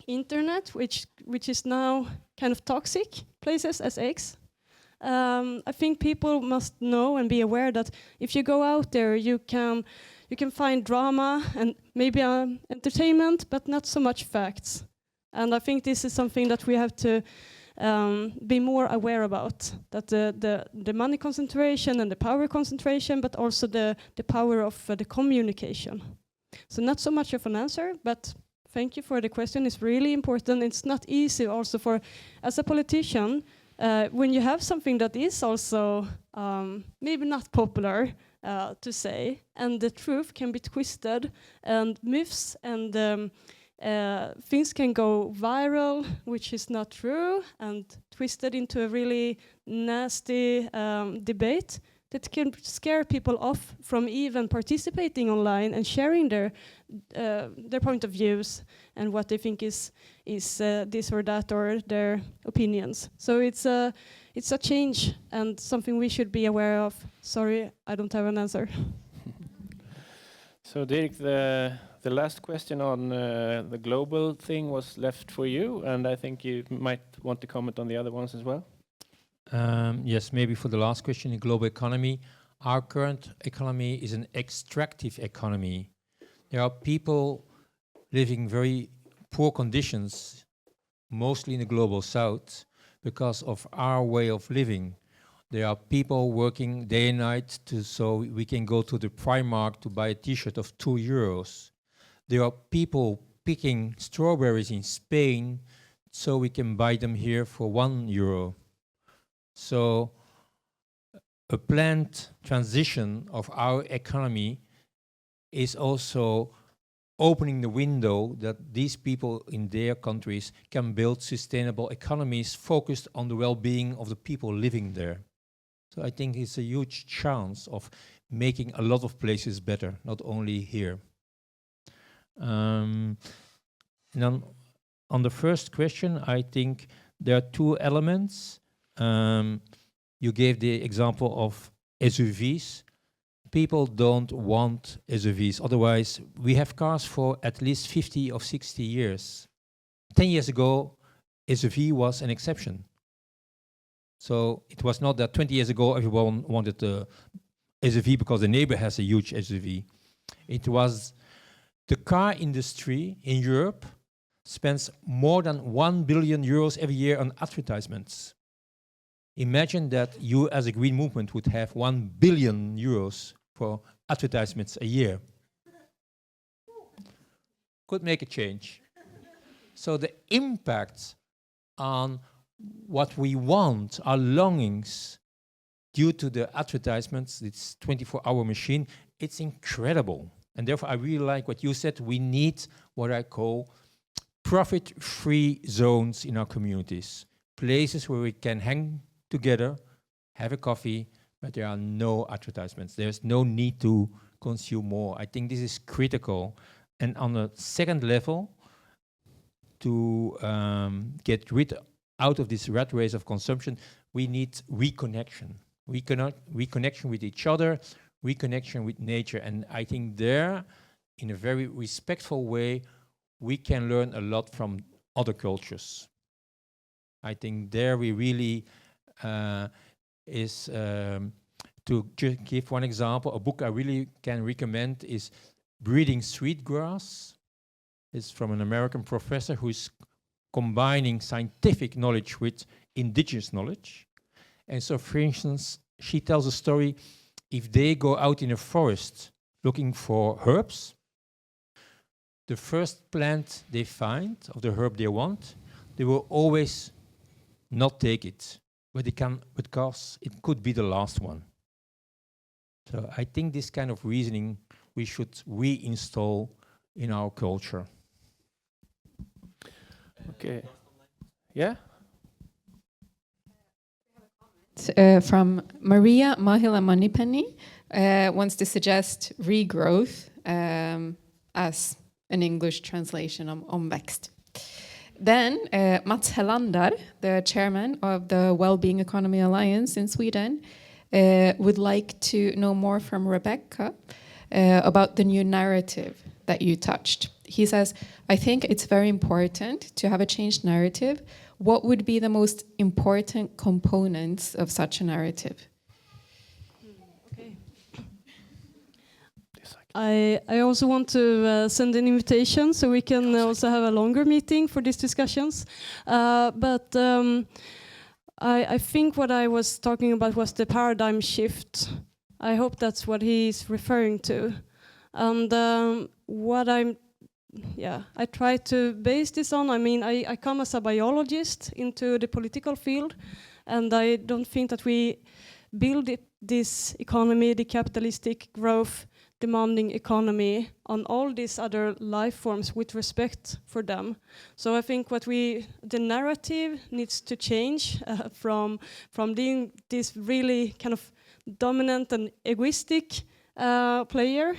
Speaker 4: internet, which is now kind of toxic places as X, I think people must know and be aware that if you go out there, you can find drama and maybe entertainment, but not so much facts. And I think this is something that we have to be more aware about, that the money concentration and the power concentration, but also the power of the communication. So not so much of an answer, but thank you for the question. It's really important. It's not easy also for, as a politician, when you have something that is also maybe not popular to say, and the truth can be twisted, and myths and things can go viral, which is not true, and twisted into a really nasty debate that can scare people off from even participating online and sharing their point of views and what they think is this or that or their opinions. So it's a change and something we should be aware of. Sorry, I don't have an answer.
Speaker 1: So Dirk, the last question on the global thing was left for you, and I think you might want to comment on the other ones as well.
Speaker 2: Yes, maybe for the last question, in global economy, our current economy is an extractive economy. There are people living very poor conditions, mostly in the global south, because of our way of living. There are people working day and night so we can go to the Primark to buy a t-shirt of €2. There are people picking strawberries in Spain so we can buy them here for €1. So a planned transition of our economy is also opening the window that these people in their countries can build sustainable economies focused on the well-being of the people living there. So I think it's a huge chance of making a lot of places better, not only here. And then on the first question, I think there are two elements. You gave the example of SUVs. People don't want SUVs. Otherwise, we have cars for at least 50 or 60 years. 10 years ago, SUV was an exception. So it was not that 20 years ago everyone wanted the SUV because the neighbor has a huge SUV. It was the car industry in Europe spends more than €1 billion every year on advertisements. Imagine that you as a green movement would have €1 billion for advertisements a year. Could make a change. So the impact on what we want, our longings, due to the advertisements, it's 24-hour machine, it's incredible. And therefore I really like what you said, we need what I call profit-free zones in our communities. Places where we can hang together, have a coffee, but there are no advertisements. There's no need to consume more. I think this is critical. And on the second level, to get rid out of this rat race of consumption, we need reconnection. reconnection with each other, reconnection with nature. And I think there, in a very respectful way, we can learn a lot from other cultures. I think there we really to give one example, a book I really can recommend is Breeding Sweetgrass. It's from an American professor who's combining scientific knowledge with indigenous knowledge. And so, for instance, she tells a story, if they go out in a forest looking for herbs, the first plant they find of the herb they want, they will always not take it, but they can, because it could be the last one. So I think this kind of reasoning we should reinstall in our culture.
Speaker 1: Okay. Yeah?
Speaker 13: From Maria Mahila Moneypenny wants to suggest regrowth as an English translation of omväxt. Then Mats Hellander, the chairman of the Wellbeing Economy Alliance in Sweden, would like to know more from Rebecka about the new narrative that you touched. He says, I think it's very important to have a changed narrative. What would be the most important components of such a narrative?
Speaker 4: Okay. I also want to send an invitation so we can also have a longer meeting for these discussions. But I think what I was talking about was the paradigm shift. I hope that's what he's referring to. And I try to base this on, I come as a biologist into the political field, and I don't think that we build this economy, the capitalistic growth demanding economy, on all these other life forms with respect for them. So I think the narrative needs to change from being this really kind of dominant and egoistic player,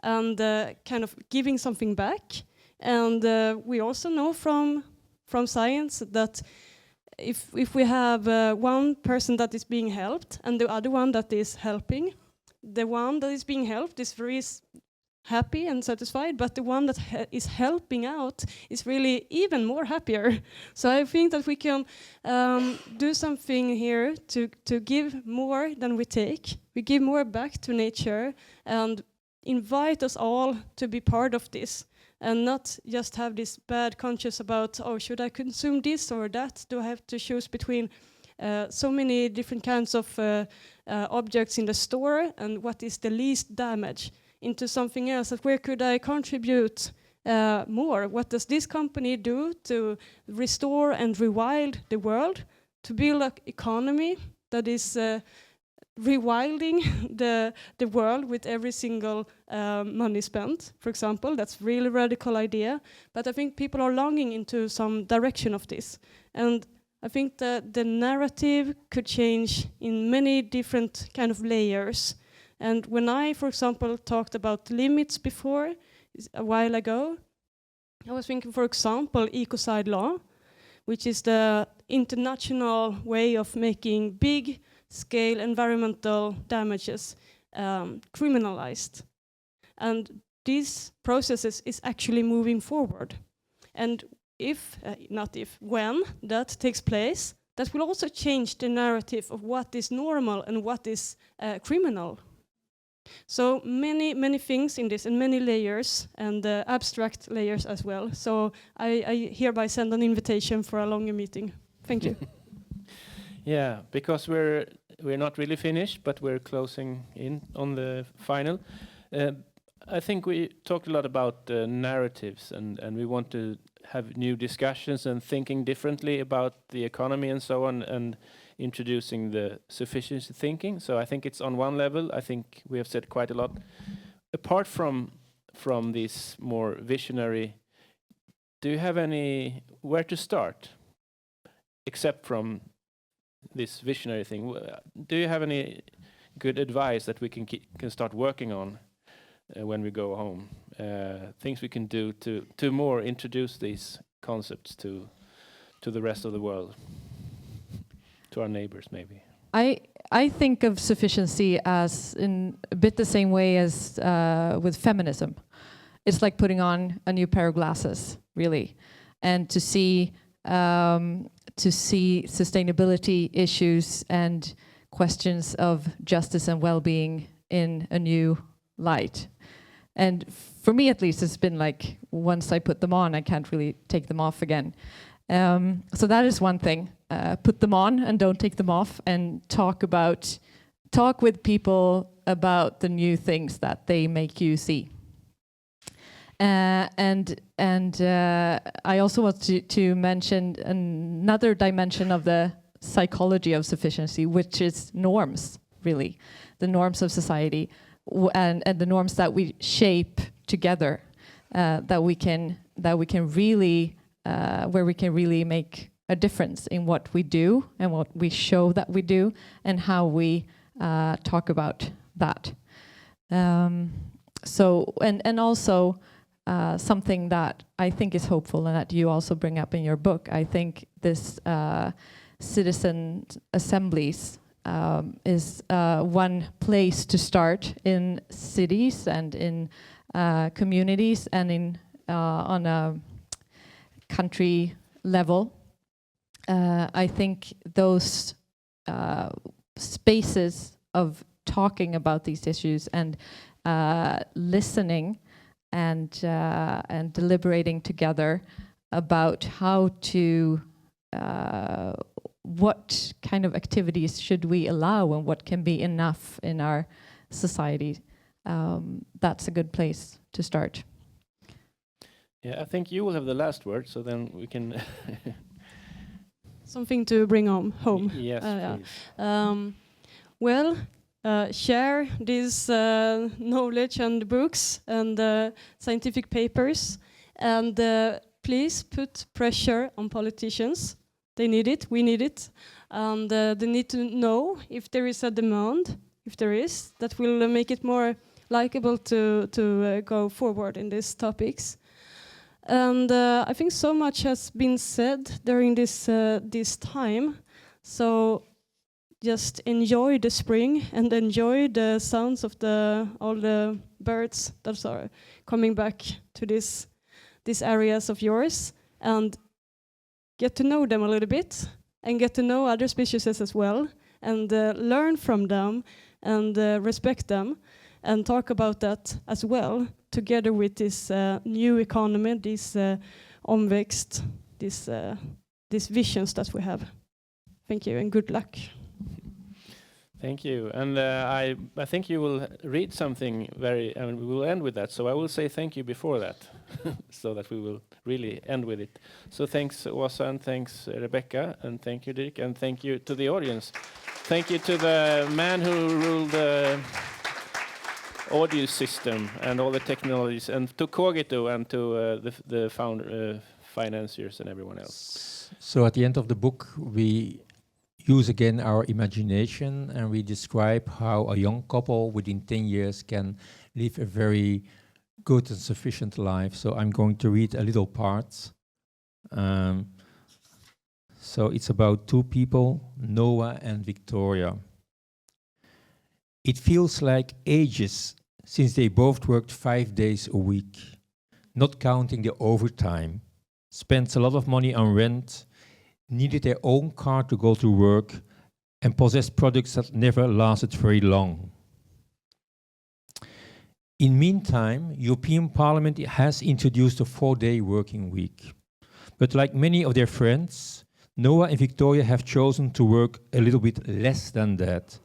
Speaker 4: and kind of giving something back. And we also know from science that if we have one person that is being helped and the other one that is helping, the one that is being helped is very happy and satisfied, but the one that is helping out is really even more happier. So I think that we can do something here to give more than we take. We give more back to nature and invite us all to be part of this, and not just have this bad conscience about, oh, should I consume this or that? Do I have to choose between so many different kinds of objects in the store, and what is the least damage, into something else? That where could I contribute more? What does this company do to restore and rewild the world, to build an economy that is rewilding the world with every single money spent, for example? That's really radical idea, but I think people are longing into some direction of this, and I think that the narrative could change in many different kind of layers. And when I, for example, talked about limits before, a while ago, I was thinking, for example, ecocide law, which is the international way of making big scale environmental damages criminalized. And these processes is actually moving forward. And when that takes place, that will also change the narrative of what is normal and what is criminal. So many things in this, and many layers, and abstract layers as well. So I hereby send an invitation for a longer meeting. Thank you.
Speaker 1: Yeah, because we're not really finished, but we're closing in on the final. I think we talked a lot about narratives, and we want to have new discussions and thinking differently about the economy and so on, and introducing the sufficiency thinking. So I think it's on one level. I think we have said quite a lot. Apart from this more visionary, do you have where to start, except from this visionary thing? Do you have any good advice that we can start working on when we go home? Things we can do to more introduce these concepts to the rest of the world, to our neighbors, maybe.
Speaker 3: I think of sufficiency as in a bit the same way as with feminism. It's like putting on a new pair of glasses, really, and to see sustainability issues and questions of justice and well-being in a new light. And for me, at least, it's been like once I put them on, I can't really take them off again. So that is one thing. Put them on and don't take them off, and talk with people about the new things that they make you see. And I also want to mention another dimension of the psychology of sufficiency, which is norms, really, the norms of society, and the norms that we shape together, that we can really where we can really make a difference in what we do and what we show that we do and how we talk about that. So and also something that I think is hopeful and that you also bring up in your book. I think this citizen assemblies is one place to start in cities and in communities and in on a country level. I think those spaces of talking about these issues and listening and deliberating together about how to what kind of activities should we allow and what can be enough in our society. That's a good place to start.
Speaker 1: Yeah, I think you will have the last word, so then we can...
Speaker 4: Something to bring home.
Speaker 1: Yes,
Speaker 4: share this knowledge and books and scientific papers, and please put pressure on politicians. They need it, we need it, and they need to know if there is a demand, if there is, that will make it more likable to go forward in these topics. And I think so much has been said during this time. So just enjoy the spring and enjoy the sounds of all the birds that are coming back to these areas of yours, and get to know them a little bit and get to know other species as well, and learn from them and respect them and talk about that as well, together with this new economy, this omväxt, these visions that we have. Thank you and good luck.
Speaker 1: Thank you. And I think you will read something we will end with that. So I will say thank you before that, so that we will really end with it. So thanks, Åsa, and thanks, Rebecka, and thank you, Dirk, and thank you to the audience. Thank you to the man who ruled the audio system and all the technologies, and to Cogito and to the financiers and everyone else.
Speaker 2: So at the end of the book, we use again our imagination, and we describe how a young couple within 10 years can live a very good and sufficient life. So I'm going to read a little part. So it's about two people, Noah and Victoria. It feels like ages since they both worked 5 days a week, not counting the overtime, spent a lot of money on rent, needed their own car to go to work, and possessed products that never lasted very long. In meantime, European Parliament has introduced a 4-day working week. But like many of their friends, Noah and Victoria have chosen to work a little bit less than that.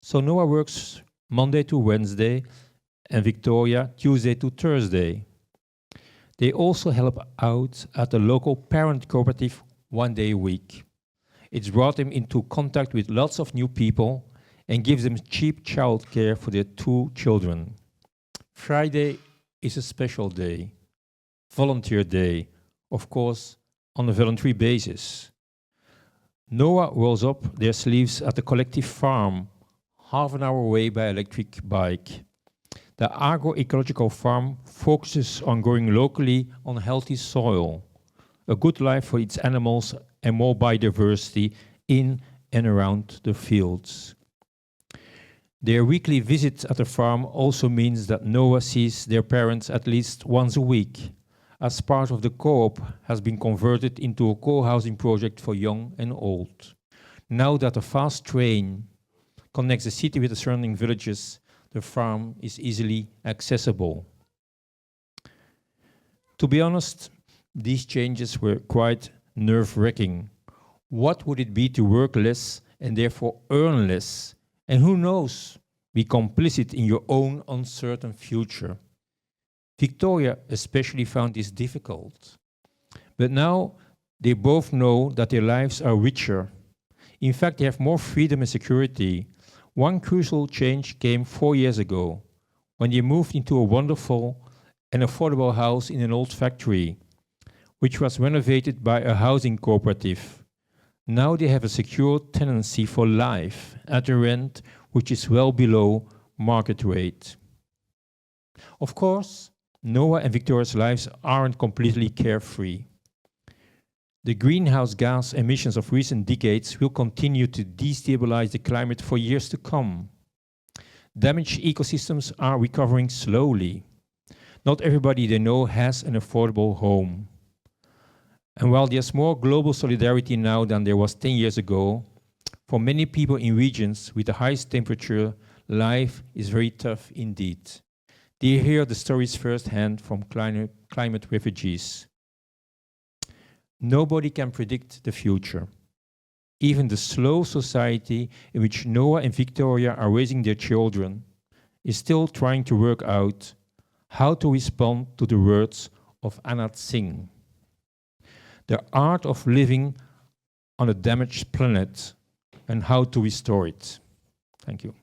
Speaker 2: So Noah works Monday to Wednesday, and Victoria Tuesday to Thursday. They also help out at the local parent cooperative 1 day a week. It's brought them into contact with lots of new people and gives them cheap childcare for their 2 children. Friday is a special day, volunteer day, of course, on a voluntary basis. Noah rolls up their sleeves at the collective farm, half an hour away by electric bike. The ecological farm focuses on growing locally on healthy soil, a good life for its animals and more biodiversity in and around the fields. Their weekly visit at the farm also means that Noah sees their parents at least once a week, as part of the co-op has been converted into a co-housing project for young and old. Now that a fast train connects the city with the surrounding villages, the farm is easily accessible. To be honest, these changes were quite nerve-wracking. What would it be to work less and therefore earn less? And who knows, be complicit in your own uncertain future. Victoria especially found this difficult. But now they both know that their lives are richer. In fact, they have more freedom and security. One crucial change came 4 years ago, when they moved into a wonderful and affordable house in an old factory, which was renovated by a housing cooperative. Now they have a secure tenancy for life at a rent which is well below market rate. Of course, Noah and Victoria's lives aren't completely carefree. The greenhouse gas emissions of recent decades will continue to destabilize the climate for years to come. Damaged ecosystems are recovering slowly. Not everybody they know has an affordable home. And while there's more global solidarity now than there was 10 years ago, for many people in regions with the highest temperature, life is very tough indeed. They hear the stories firsthand from climate refugees. Nobody can predict the future. Even the slow society in which Noah and Victoria are raising their children is still trying to work out how to respond to the words of Anat Singh. The art of living on a damaged planet and how to restore it. Thank you.